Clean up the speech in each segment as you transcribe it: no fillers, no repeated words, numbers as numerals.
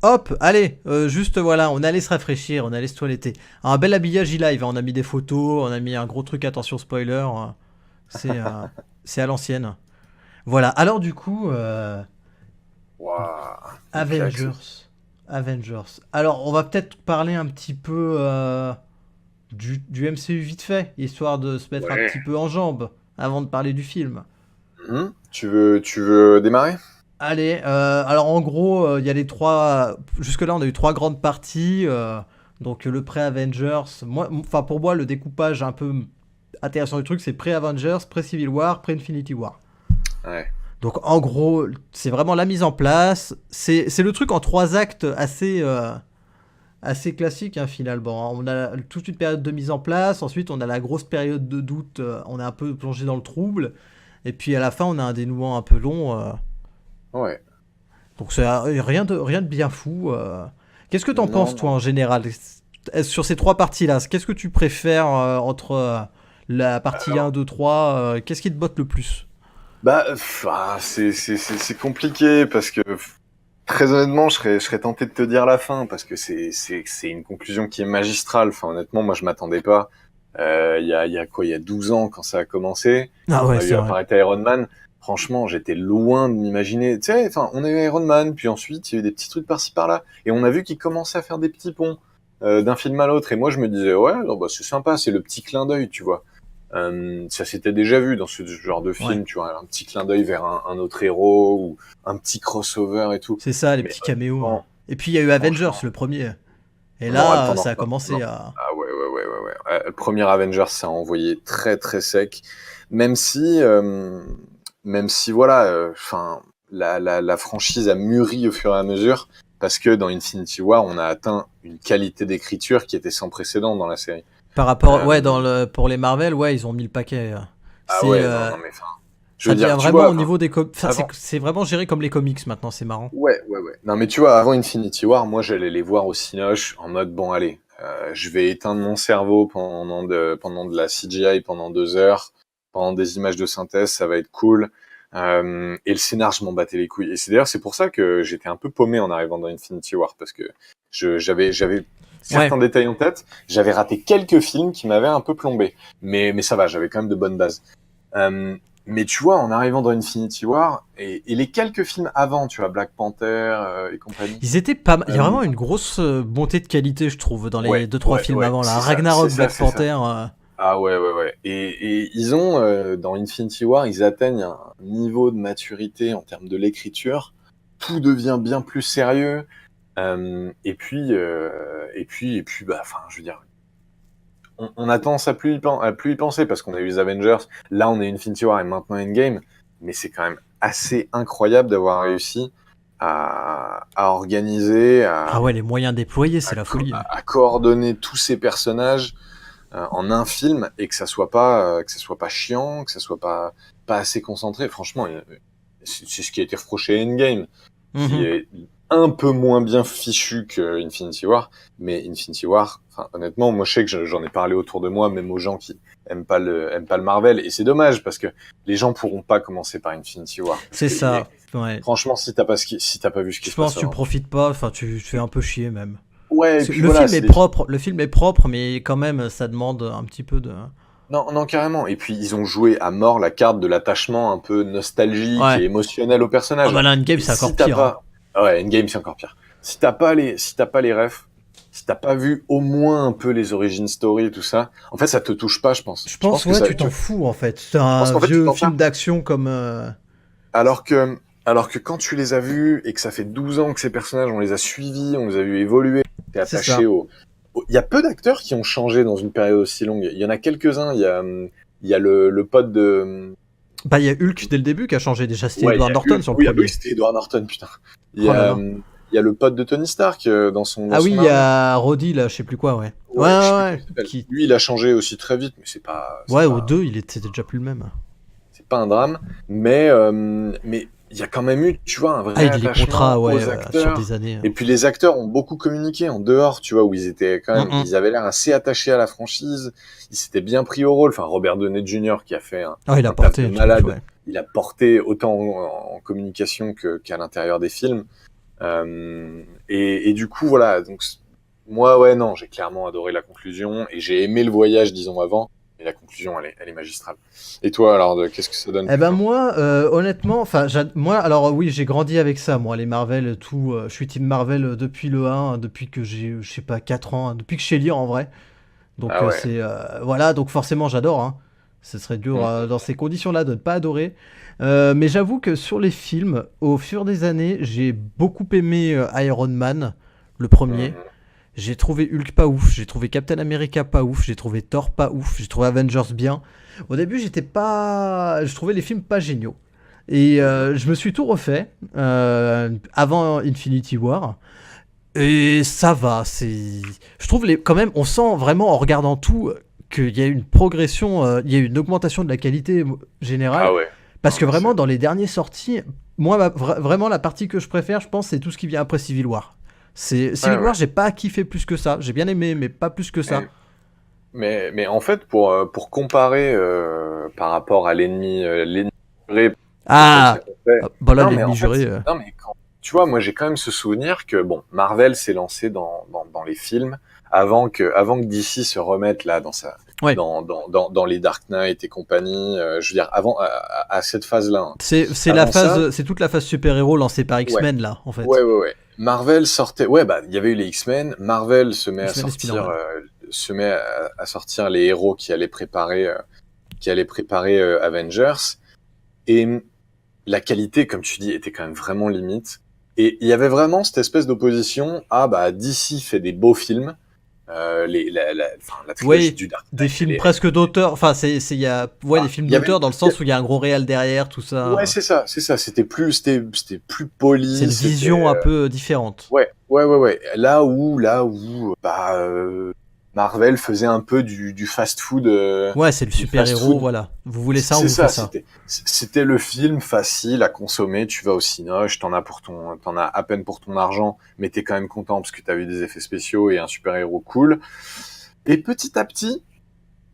Hop, allez, juste voilà, on allait se rafraîchir, on allait se toiletter. Un bel habillage e-live, hein, on a mis des photos, on a mis un gros truc, attention spoiler, c'est euh, c'est à l'ancienne. Voilà, alors du coup, Waouh, une claque, ce film. Avengers. Avengers. Alors, on va peut-être parler un petit peu du MCU vite fait, histoire de se mettre un Ouais. petit peu en jambes avant de parler du film. Tu veux démarrer? Allez, alors en gros, il y a les trois. Jusque-là, on a eu trois grandes parties. Donc le pré-Avengers. Moi, enfin pour moi, le découpage un peu intéressant du truc, c'est pré-Avengers, pré-Civil War, pré-Infinity War. Ouais. Donc en gros, c'est vraiment la mise en place. C'est le truc en trois actes assez classique hein, finalement. On a toute une période de mise en place. Ensuite, on a la grosse période de doute. On est un peu plongé dans le trouble. Et puis à la fin, on a un dénouement un peu long. Ouais. Donc c'est rien de bien fou. Qu'est-ce que t'en Non, penses toi non. en général sur ces trois parties-là? Qu'est-ce que tu préfères entre la partie un, Alors, 2, 3 qu'est-ce qui te botte le plus? c'est compliqué parce que très honnêtement, je serais tenté de te dire la fin parce que c'est une conclusion qui est magistrale. Enfin, honnêtement, moi, je m'attendais pas. Il y a quoi? Il y a 12 ans quand ça a commencé, Ah quand on ouais, a c'est vu vrai. apparaître Iron Man. Franchement, j'étais loin de m'imaginer. Tu sais, enfin, on a eu Iron Man, puis ensuite il y a eu des petits trucs par-ci par-là, et on a vu qu'il commençait à faire des petits ponts d'un film à l'autre. Et moi, je me disais, ouais, non, bah, c'est sympa, c'est le petit clin d'œil, tu vois. Ça s'était déjà vu dans ce genre de Ouais. film, tu vois, un petit clin d'œil vers un autre héros ou un petit crossover et tout. C'est ça, les Mais petits caméos, hein. honnêtement, Et puis il y a eu Avengers, franchement, le premier. Et non, là, attends, non, ça a non, non. commencé à. Ah ouais, ouais, ouais, ouais, ouais. Le premier Avengers, ça a envoyé très, très sec. Même si, même si voilà, enfin, la franchise a mûri au fur et à mesure, parce que dans Infinity War, on a atteint une qualité d'écriture qui était sans précédent dans la série. Par rapport. Ouais, Euh, pour les Marvel, ouais, ils ont mis le paquet. ah C'est. ouais, non, non, mais enfin, je Ça veux devient dire, tu vraiment vois, au enfin, niveau des. Enfin, c'est avant, c'est vraiment géré comme les comics maintenant, c'est marrant. ouais, ouais, ouais. Non, mais tu vois, avant Infinity War, moi, j'allais les voir au Cinoche en mode, bon, allez, je vais éteindre mon cerveau pendant de la CGI pendant 2 heures, pendant des images de synthèse, ça va être cool. Et le scénar, je m'en battais les couilles. Et c'est pour ça que j'étais un peu paumé en arrivant dans Infinity War, parce que j'avais certains Ouais. détails en tête, j'avais raté quelques films qui m'avaient un peu plombé. Mais ça va, j'avais quand même de bonnes bases. Euh, mais tu vois, en arrivant dans Infinity War, et les quelques films avant, tu vois, Black Panther et compagnie. Ils étaient pas mal. Il y a euh, vraiment une grosse montée de qualité, je trouve, dans les ouais, deux trois ouais, films ouais, avant. Là, c'est ça, c'est Ragnarok, ça, Black c'est ça. Panther. Ah ouais, ouais, ouais. Et ils ont, dans Infinity War, ils atteignent un niveau de maturité en termes de l'écriture. Tout devient bien plus sérieux. Et puis, bah, enfin, je veux dire, on a tendance à plus y penser parce qu'on a eu les Avengers. Là, on est Infinity War et maintenant Endgame. Mais c'est quand même assez incroyable d'avoir réussi à organiser, Ah ouais, les moyens déployés, c'est la folie. à coordonner tous ces personnages en un film et que ça soit pas chiant, que ça soit pas assez concentré. Franchement, c'est ce qui a été reproché à Endgame, qui Mhm. est un peu moins bien fichu que Infinity War, mais Infinity War, enfin, honnêtement, moi je sais que j'en ai parlé autour de moi, même aux gens qui aiment pas le Marvel, et c'est dommage parce que les gens pourront pas commencer par Infinity War, parce C'est que ça. Ouais. franchement, si t'as pas vu ce qui Je se pense passe que tu avant. profites pas. Enfin, tu te fais un peu chier même. Ouais, et Parce que puis le voilà, film c'est est des films. propre. Le film est propre, mais quand même, ça demande un petit peu de. Non, non, carrément. Et puis, ils ont joué à mort la carte de l'attachement un peu nostalgique et Ouais. émotionnel au Oh personnage. bah là, Endgame, Et c'est encore si t'as pire, hein. pas, ah ouais, Endgame, c'est encore pire. Si t'as pas les refs, si t'as pas vu au moins un peu les origin story et tout ça, en fait, ça te touche pas, je pense. Je Je pense, pense que ouais, ça, tu t'en fous en fait. C'est je pense un qu'en fait, tu vieux t'en film tiens. d'action comme. Alors que quand tu les as vus et que ça fait 12 ans que ces personnages, on les a suivis, on les a vus évoluer, t'es C'est attaché ça. il y a peu d'acteurs qui ont changé dans une période aussi longue. Il y en a quelques-uns. Il y a le pote de, Bah, il y a Hulk dès le début qui a changé. Déjà, c'était ouais, il y Edward a Norton Hulk. sur le Oui, ah bah oui, premier. c'était Edward Norton, putain. Il y Oh là a, là. euh, il y a le pote de Tony Stark dans son, dans Ah oui, son il y armure. a Roddy là, je sais plus quoi, ouais. Ouais, Ouais, je sais ouais, plus comment ouais. il s'appelle. Qui. Lui, il a changé aussi très vite, mais c'est pas, c'est Ouais, au pas, 2, c'était déjà plus le même. c'est pas un drame. Mais il y a quand même eu, tu vois, un Ah, vrai et les contrats, attachement ouais, aux sur des acteurs. années. Et puis les acteurs ont beaucoup communiqué en dehors, tu vois, où ils étaient quand même, Mm. ils avaient l'air assez attachés à la franchise. Ils s'étaient bien pris au rôle. Enfin, Robert Downey Jr. qui a fait un, Ah, il a un taf porté de le truc, malade. ouais. Il a porté autant en communication qu'à l'intérieur des films. Euh, Et du coup, voilà. Donc, moi, ouais, non, j'ai clairement adoré la conclusion et j'ai aimé le voyage, disons, avant. Et la conclusion, elle est magistrale. Et toi, alors, qu'est-ce que ça donne Eh pour ben toi? moi, honnêtement, enfin, moi, alors oui, j'ai grandi avec ça, moi, les Marvel, tout. Je suis team Marvel depuis le 1, depuis que j'ai, je sais pas, 4 ans, depuis que je sais lire en vrai. Donc Ah ouais. c'est voilà, donc forcément j'adore, hein. Ce serait dur Mhm, dans ces conditions-là de ne pas adorer. Mais j'avoue que sur les films, au fur des années, j'ai beaucoup aimé Iron Man, le premier. mhm. J'ai trouvé Hulk pas ouf, j'ai trouvé Captain America pas ouf, j'ai trouvé Thor pas ouf, j'ai trouvé Avengers bien. Au début, j'étais pas, je trouvais les films pas géniaux. Et Mhm. je me suis tout refait avant Infinity War. Et ça va, c'est. Je trouve quand même, on sent vraiment en regardant tout qu'il y a une progression, il y a une augmentation de la qualité générale. Ah ouais. Parce Non, que mais vraiment, dans les dernières sorties, moi, vraiment, la partie que je préfère, je pense, c'est tout ce qui vient après Civil War. ouais, Civil ouais. War, j'ai pas kiffé plus que ça. J'ai bien aimé, mais pas plus que ça. Mais, mais en fait, pour comparer par rapport à l'ennemi juré, comme ça Ah qu'on fait. Bah là, Non, mais en l'ennemi fait, juré. non, mais tu vois, moi, j'ai quand même ce souvenir que, bon, Marvel s'est lancé dans les films avant que DC se remette là Ouais. dans les Dark Knight et compagnie. Je veux dire, avant, à cette phase-là. Hein. C'est la Avant ça, phase, c'est toute la phase super-héros lancée par ouais. X-Men, là, en fait. Ouais. Marvel sortait. Ouais, bah, il y avait eu les X-Men. Marvel X-Men et Spider-Man. se met à sortir les héros qui allaient préparer Avengers. Et la qualité, comme tu dis, était quand même vraiment limite. Et il y avait vraiment cette espèce d'opposition à bah DC fait des beaux films. Enfin, la trilogie Oui, du Dark des Knight, films presque d'auteur. Enfin, il y a, ouais, des films il y avait, d'auteur dans le sens où il y a un gros réal derrière, tout ouais, ça. c'est ça. C'était plus C'est poli, une c'était, vision un peu différente. ouais. Là où, bah, Marvel faisait un peu du fast-food, Ouais, c'est le du super-héros, fast-food. voilà. Vous voulez ça, on C'est vous fait ça, ça. c'était le film facile à consommer. Tu vas au cinoche, t'en as à peine pour ton argent, mais t'es quand même content parce que t'as vu des effets spéciaux et un super-héros cool. Et petit à petit,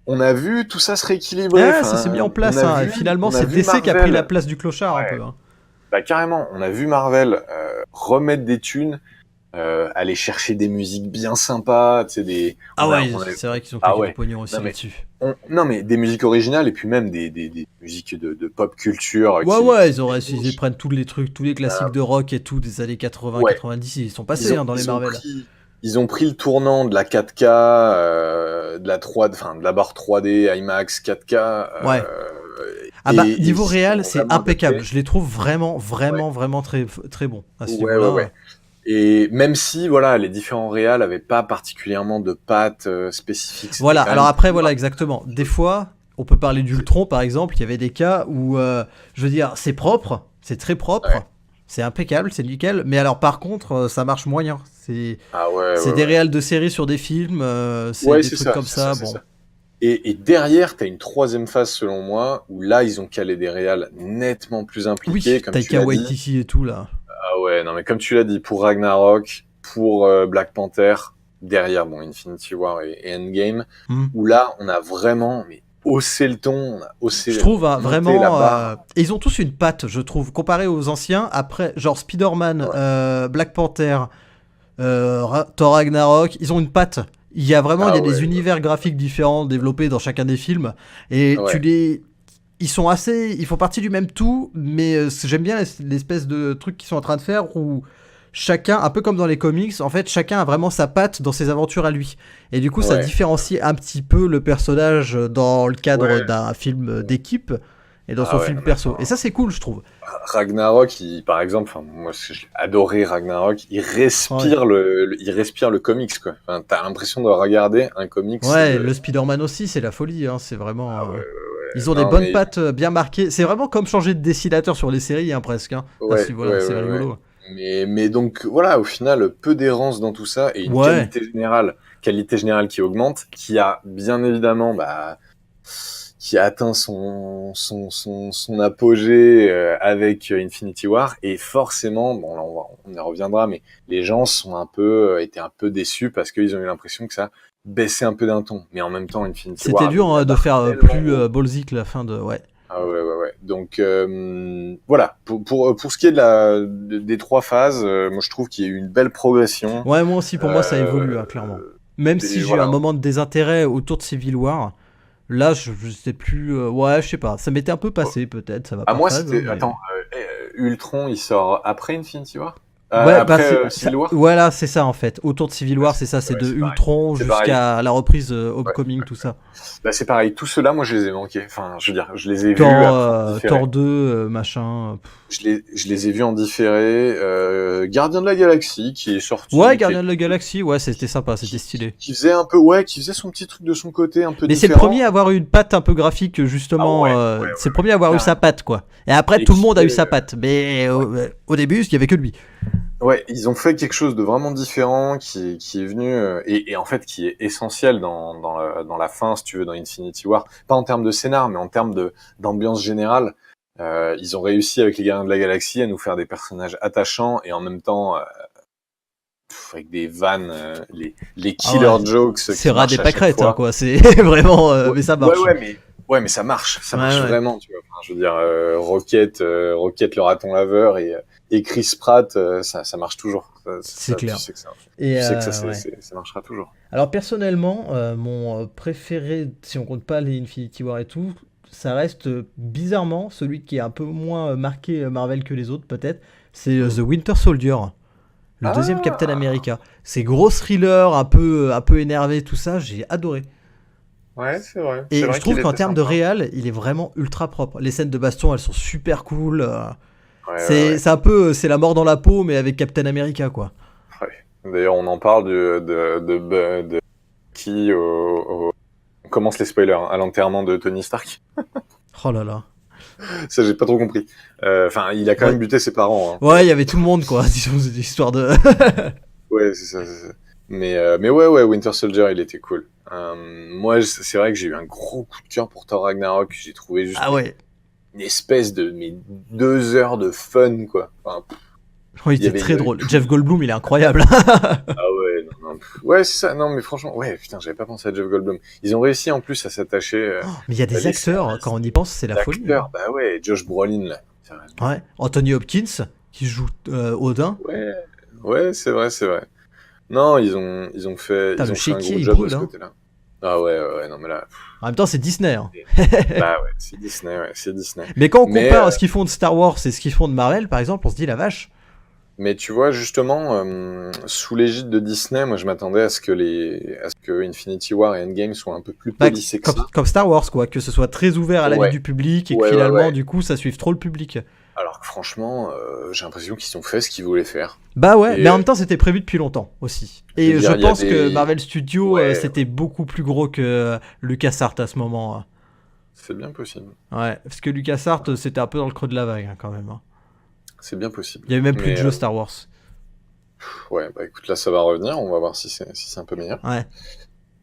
on a vu tout ça se rééquilibrer. Ah, ça s'est mis Enfin, en place, hein. Et finalement, on a c'est vu DC qui a pris la Marvel. place du clochard, un Ouais, peu, hein. bah carrément, on a vu Marvel remettre des thunes, aller chercher des musiques bien sympas, tu sais Ah ouais, on a, c'est vrai qu'ils ont ah claqué du ouais. pognon Non aussi mais là-dessus. non mais des musiques originales et puis même des musiques de pop culture Ouais, qui ils déclenchent. prennent tous les trucs, tous les classiques Euh, de rock et tout des années ouais, 80-90, ils sont passés, hein, dans les Marvel. ils ont pris le tournant de la 4K, de la 3, enfin de la barre 3D, IMAX 4K, Ouais. Ah bah, et ils niveau s'y réel, sont c'est vraiment impeccable. adaptés. Je les trouve vraiment, Ouais, vraiment, vraiment très, très bons à ce ouais. niveau-là. Et même si, voilà, les différents réals avaient pas particulièrement de pattes spécifiques, c'était Voilà, quand alors même après, plus voilà, rapide exactement. qu'autre Des chose. fois, on peut parler C'est- d'Ultron, par exemple. Il y avait des cas où, je veux dire, c'est propre, c'est très Ouais. propre, c'est impeccable, c'est nickel. Mais alors, par contre, ça marche moyen. Ah C'est des ouais. réals de séries sur des films, c'est Ouais, des trucs comme ça. c'est Bon, ça. Et derrière, t'as une troisième phase, selon moi, où là, ils ont calé des réals nettement plus impliqués, oui, comme tu Taika l'as dit. Waititi et tout là. Ah ouais, non, mais comme tu l'as dit, pour Ragnarok, pour Black Panther, derrière, bon, Infinity War et Endgame, Hmm. où là, on a vraiment mais, haussé le ton, Je trouve, hein, monté la vraiment. barre. Et ils ont tous une patte, je trouve, comparé aux anciens. Après, genre Spider-Man, Ouais. Black Panther, Thor Ragnarok, ils ont une patte. Il y Ah a des ouais, univers graphiques différents développés dans chacun des films. Et ouais. ils sont assez. Ils font partie du même tout, mais j'aime bien l'espèce de truc qu'ils sont en train de faire où chacun, un peu comme dans les comics, en fait, chacun a vraiment sa patte dans ses aventures à lui. Et du coup, ça Ouais, différencie un petit peu le personnage dans le cadre ouais. d'un film d'équipe et dans Ah son ouais, film non mais perso. Et attends, ça, c'est cool, je trouve. Ragnarok, par exemple, enfin, moi, j'ai adoré Ragnarok, Ouais. il respire le comics, quoi. Enfin, t'as l'impression de regarder un comics Ouais, de, le Spider-Man aussi, c'est la folie, hein, c'est vraiment. ah ouais. Ils ont des Non, bonnes mais, pattes bien marquées. C'est vraiment comme changer de dessinateur sur les séries, hein, presque. Hein. À ce niveau-là, c'est ouais. rigolo. Mais donc, voilà, au final, peu d'errance dans tout ça et une Ouais. qualité générale qui augmente, qui a, bien évidemment, bah, qui a atteint son apogée avec Infinity War et forcément bon là on y reviendra mais les gens sont étaient un peu déçus parce qu'ils ont eu l'impression que ça baissait un peu d'un ton mais en même temps Infinity War C'était avait dur mis la de barre faire tellement plus haut. ballsy que la fin de. Ouais. Ah ouais. Donc voilà, pour ce qui est des 3 phases, moi je trouve qu'il y a eu une belle progression. Ouais, moi aussi, pour moi, ça évolue, hein, clairement. Même si j'ai eu un Voilà. moment de désintérêt autour de Civil War, là, je sais plus. Ouais, je sais pas. Ça m'était un peu passé, peut-être. Ça va À par moi, phase. c'était. Mais... Attends, Ultron, il sort après Infinity War Ouais, bah après Civil War. voilà, c'est ça en fait. Autour de Civil War, c'est ça, c'est Ouais, de c'est pareil. Ultron C'est pareil. jusqu'à la reprise Ouais. Homecoming, tout ça. Bah, c'est pareil. Tout cela, moi, je les ai manqués. Enfin, je veux dire, je les ai vus Thor, différé. Thor 2, machin. Je les ai vus en différé. Gardien de la Galaxie, qui est sorti. Ouais, Guardian de la Galaxie, ouais, c'était sympa, c'était stylé. Qui faisait un peu, ouais, qui faisait son petit truc de son côté, un peu Mais c'est le différent. premier à avoir eu une patte un peu graphique, justement. C'est le premier à avoir eu sa patte, quoi. Et après, tout le monde a eu sa patte. Mais au début, il y avait que lui. Ouais, ils ont fait quelque chose de vraiment différent qui est venu et en fait qui est essentiel dans la fin, si tu veux, dans Infinity War. Pas en termes de scénar, mais en termes d'ambiance générale. Ils ont réussi avec les Gardiens de la Galaxie à nous faire des personnages attachants et en même temps avec des vannes, les killer jokes. C'est rat des pâquerettes, hein, quoi. C'est vraiment, mais ça marche. Ouais, mais ça marche vraiment. Tu vois. Enfin, je veux dire, Rocket le raton laveur et Chris Pratt, ça marche toujours. C'est clair. Tu sais que ça marchera toujours. Alors personnellement, mon préféré, si on compte pas les Infinity War et tout, ça reste bizarrement celui qui est un peu moins marqué Marvel que les autres peut-être, c'est The Winter Soldier, le deuxième Captain America. C'est gros thriller, un peu énervé, tout ça, j'ai adoré. Ouais, c'est vrai. Et je trouve qu'en termes de réal, il est vraiment ultra propre. Les scènes de baston, elles sont super cool. C'est un peu, c'est la mort dans la peau, mais avec Captain America, quoi. Ouais. D'ailleurs, on en parle de qui on commence les spoilers à l'enterrement de Tony Stark. Oh là là. Ça, j'ai pas trop compris. Enfin, il a quand même buté ses parents. Hein. Ouais, il y avait tout le monde, quoi. Disons, c'est histoire de. Ouais, c'est ça. Mais ouais, Winter Soldier, il était cool. Moi, c'est vrai que j'ai eu un gros coup de cœur pour Thor Ragnarok. J'ai trouvé juste une espèce de 2 heures de fun, quoi. Enfin, oui, il était très drôle. Jeff Goldblum, il est incroyable. Ah ouais, non. Ouais, c'est ça. Non, mais franchement, ouais, putain, j'avais pas pensé à Jeff Goldblum. Ils ont réussi en plus à s'attacher. Mais il y a des acteurs, quand on y pense, c'est la folie. Acteurs, bah ouais, Josh Brolin, là. Ouais, Anthony Hopkins, qui joue Odin. Ouais, c'est vrai. Non, ils ont fait un gros job de ce côté-là. Ah ouais, non mais là... En même temps, c'est Disney. Hein. Bah ouais, c'est Disney. Mais quand on compare ce qu'ils font de Star Wars et ce qu'ils font de Marvel, par exemple, on se dit la vache. Mais tu vois, justement, sous l'égide de Disney, moi je m'attendais à ce que Infinity War et Endgame soient un peu plus polissés que ça. Comme Star Wars, quoi, que ce soit très ouvert à l'avis du public et que finalement, du coup, ça suive trop le public. Alors que franchement, j'ai l'impression qu'ils ont fait ce qu'ils voulaient faire. Bah ouais, mais en même temps, c'était prévu depuis longtemps aussi. Et je pense que Marvel Studios, c'était beaucoup plus gros que LucasArts à ce moment. C'est bien possible. Ouais, parce que LucasArts, c'était un peu dans le creux de la vague, hein, quand même. Hein. C'est bien possible. Il y avait même plus de jeux Star Wars. Ouais, bah écoute, là, ça va revenir. On va voir si c'est un peu meilleur. Ouais.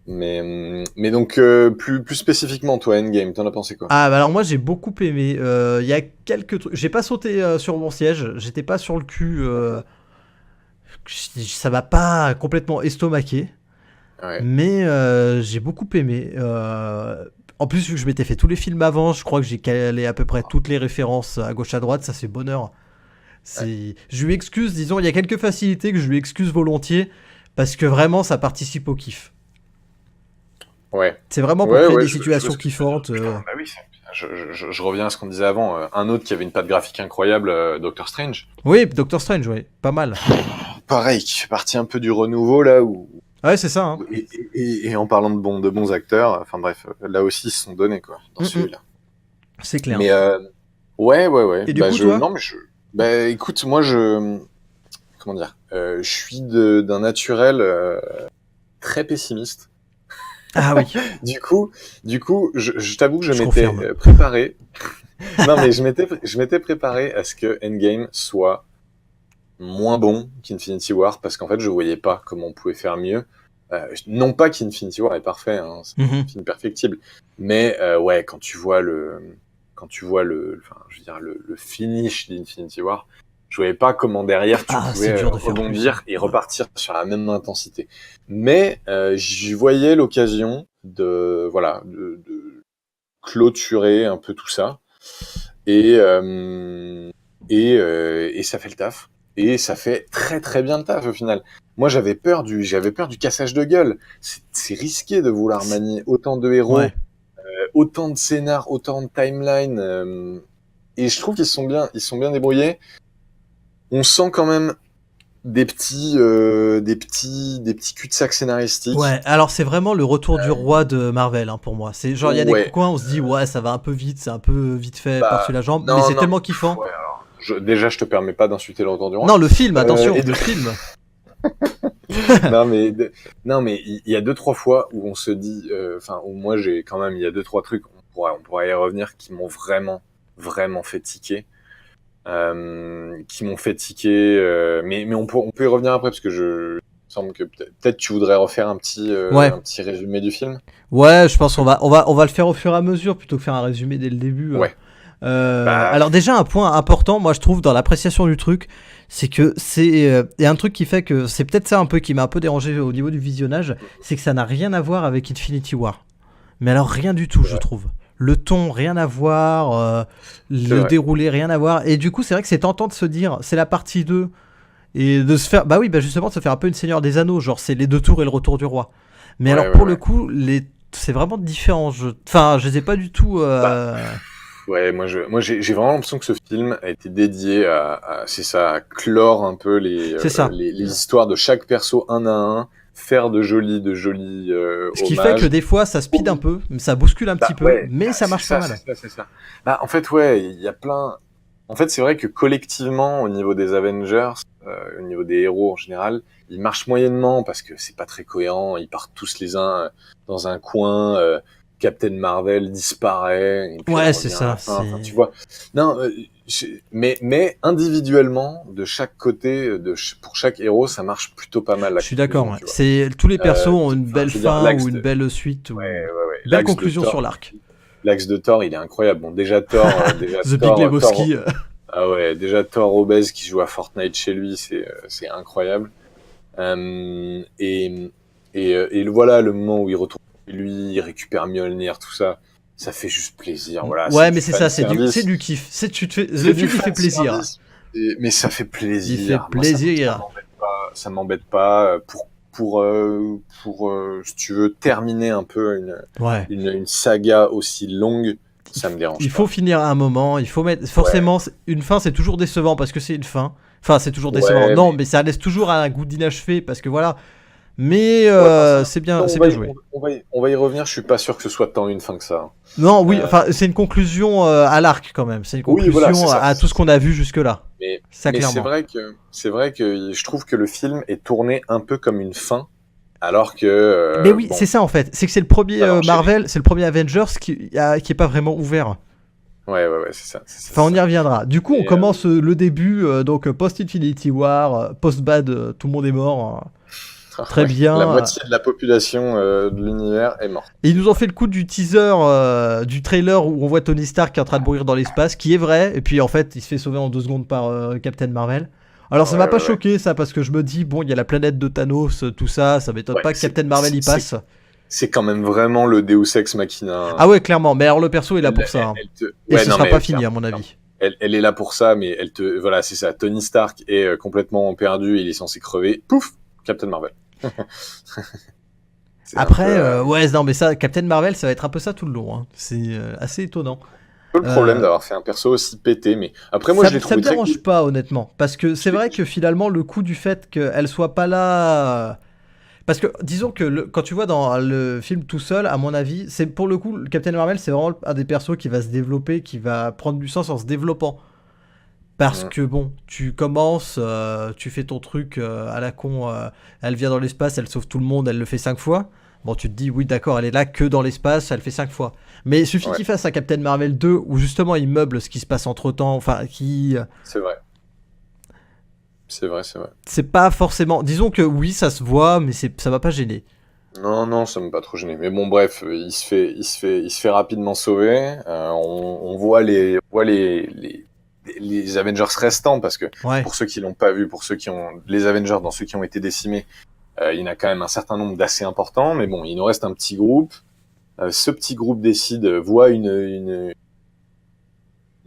Mais donc, plus spécifiquement, toi, Endgame, t'en as pensé quoi? Ah, bah alors moi, j'ai beaucoup aimé. Il y a quelques trucs. J'ai pas sauté sur mon siège. J'étais pas sur le cul. Ça m'a pas complètement estomaqué. Ouais. Mais j'ai beaucoup aimé. En plus, vu que je m'étais fait tous les films avant, je crois que j'ai calé à peu près toutes les références à gauche à droite. Ça, c'est bonheur. Je lui excuse, disons, il y a quelques facilités que je lui excuse volontiers parce que vraiment ça participe au kiff. Ouais. C'est vraiment pour créer des situations kiffantes. Bah oui, je reviens à ce qu'on disait avant. Un autre qui avait une patte graphique incroyable, Doctor Strange. Oui, Doctor Strange, ouais, pas mal. Pareil, qui fait partie un peu du renouveau là où. Ouais, c'est ça. Hein. Et en parlant de bons acteurs, enfin bref, là aussi ils se sont donnés quoi dans celui-là. C'est clair. Mais ouais. Et du coup, toi non mais bah écoute, moi comment dire, je suis d'un naturel très pessimiste. Ah oui. Du coup, je t'avoue que je m'étais préparé. Non mais je m'étais préparé à ce que Endgame soit moins bon qu'Infinity War parce qu'en fait je voyais pas comment on pouvait faire mieux. Non pas qu'Infinity War est parfait, hein, c'est un film perfectible, mais ouais quand tu vois le finish d'Infinity War, je voyais pas comment derrière tu pouvais rebondir et repartir sur la même intensité. Mais j'y voyais l'occasion de clôturer un peu tout ça. et, et ça fait le taf. Et ça fait très très bien le taf au final. Moi j'avais peur du cassage de gueule. C'est risqué de vouloir manier autant de héros, Ouais. autant de scénars, autant de timelines. Et je trouve ils sont bien débrouillés. On sent quand même des petits cul-de-sac scénaristiques. Ouais, alors c'est vraiment le retour du roi de Marvel hein, pour moi. C'est genre il y a des Ouais, coins où on se dit ouais ça va un peu vite, c'est un peu vite fait par-dessus bah la jambe, mais non c'est non. tellement kiffant. Ouais, alors, déjà je te permets pas d'insulter le retour du roi. Non, le film, attention, Et le film. non mais non mais il y a deux trois fois où on se dit, enfin où moi j'ai quand même il y a deux trois trucs on pourrait y revenir qui m'ont vraiment fait tiquer. Qui m'ont fait tiquer, mais on peut y revenir après parce que il me semble que peut-être tu voudrais refaire Ouais, un petit résumé du film. ouais, je pense qu'on va le faire au fur et à mesure plutôt que faire un résumé dès le début. Ouais. Bah Alors déjà un point important, moi je trouve dans l'appréciation du truc, c'est que et un truc qui fait que c'est peut-être ça un peu qui m'a un peu dérangé au niveau du visionnage, c'est que ça n'a rien à voir avec Infinity War. Mais alors rien du tout, c'est je vrai, trouve. Le ton, rien à voir, c'est le vrai. déroulé, rien à voir. Et du coup, c'est vrai que c'est tentant de se dire, c'est la partie 2 et de se faire, bah oui, bah justement, de se faire un peu une Seigneur des Anneaux, genre c'est les deux tours et le retour du roi. Mais Ouais alors ouais pour le ouais. coup, c'est vraiment différent. Enfin, je les ai pas du tout. Bah ouais, moi j'ai vraiment l'impression que ce film a été dédié c'est ça, à clore un peu C'est ça. les histoires de chaque perso un à un, faire de jolis Ce qui fait que hommages. des fois, ça speed un peu, ça bouscule un petit Bah peu, ouais, mais bah, ça marche pas mal. c'est ça. Bah en fait ouais, il y a plein. En fait c'est vrai que collectivement au niveau des Avengers, au niveau des héros en général, ils marchent moyennement parce que c'est pas très cohérent. Ils partent tous les uns dans un coin. Captain Marvel disparaît et puis elle Ouais, c'est revient à la ça. fin. Enfin tu vois. Non, mais individuellement de chaque côté, pour chaque héros, ça marche plutôt pas mal Je la suis d'accord. conclusion. Ouais. Tu vois. C'est tous les persos ont une Enfin belle je veux dire fin ou une belle suite ou belle l'axe de conclusion sur Thor. l'arc. L'axe de Thor, il est incroyable. Bon, The Big Lebowski. ah ouais, déjà Thor obèse qui joue à Fortnite chez lui, c'est incroyable. Et et voilà le moment où il retrouve lui, il récupère Mjolnir, tout ça, ça fait juste plaisir. Voilà, c'est Ouais, du mais c'est fan ça, c'est service, du kiff. Le c'est du film, il fait fan plaisir. service. Mais ça fait Il fait plaisir. Moi, plaisir. ça m'embête pas pour si tu veux terminer un peu Ouais. une saga aussi longue, ça me Il dérange faut pas. finir à un moment. Il faut mettre. Ouais, Forcément, une fin, c'est toujours décevant parce que c'est une fin. Enfin, c'est toujours décevant. ouais, Non, mais mais ça laisse toujours un goût d'inachevé parce que voilà. Mais ouais, enfin ça, c'est bien joué. on va y revenir. Je suis pas sûr que ce soit tant une fin que ça. Non, oui, Euh, enfin, c'est une conclusion à l'arc quand même. C'est une oui, voilà, c'est conclusion ça. à tout ce qu'on a vu jusque-là. Ça, Mais clairement. c'est vrai que je trouve que le film est tourné un peu comme une fin, alors que Mais oui, c'est bon, ça en fait. C'est que c'est le premier ça va enchaîner. Marvel, c'est le premier Avengers qui est pas vraiment ouvert. Ouais, c'est ça, Enfin, on c'est y ça. reviendra. Du coup, on Et, commence le début, donc post-Infinity War, post-Bad, tout le monde est mort. Très ouais, bien. la moitié de la population de l'univers est morte. Et ils nous ont fait le coup du teaser, du trailer où on voit Tony Stark qui est en train de mourir dans l'espace, qui est vrai, et puis en fait, il se fait sauver en 2 secondes par Captain Marvel. Alors ça m'a pas Ouais. choqué ça, parce que je me dis, bon, il y a la planète de Thanos, tout ça, ça m'étonne Ouais, pas que Captain Marvel y passe. c'est quand même vraiment le Deus Ex Machina. Ah ouais, clairement, mais alors le perso est là pour ça. Hein. Et Ouais, ce non, sera mais pas fini à clairement, mon clairement. avis. Elle est là pour ça, mais voilà, c'est ça. Tony Stark est complètement perdu, il est censé crever. Pouf, Captain Marvel. C'est un Après, peu, ouais, non, mais ça, Captain Marvel, ça va être un peu ça tout le long. Hein. C'est assez étonnant. peu le problème Euh, d'avoir fait un perso aussi pété, mais après moi ça, je l'ai ça me trouvé très dérange cool. pas, honnêtement. Parce que Je c'est l'ai- vrai que finalement, le coup du fait qu'elle soit pas là. Parce que disons que quand tu vois dans le film tout seul, à mon avis, c'est pour le coup, le Captain Marvel, c'est vraiment un des persos qui va se développer, qui va prendre du sens en se développant. Parce Mm. que bon, tu commences, tu fais ton truc à la con, elle vient dans l'espace, elle sauve tout le monde, elle le fait 5 fois. Bon, tu te dis, oui, d'accord, elle est là que dans l'espace, elle fait 5 fois. Mais il suffit Ouais, qu'il fasse un Captain Marvel 2 où justement il meuble ce qui se passe entre temps, enfin, qui. c'est vrai. C'est vrai. C'est pas forcément. Disons que oui, ça se voit, mais ça va pas gêner. Non, ça m'a pas trop gêné. Mais bon, bref, il se fait rapidement sauver. On voit les Avengers restants parce que Ouais. pour ceux qui l'ont pas vu, pour ceux qui ont les Avengers dans ceux qui ont été décimés, il y en a quand même un certain nombre d'assez importants. Mais bon, il nous reste un petit groupe. Ce petit groupe voit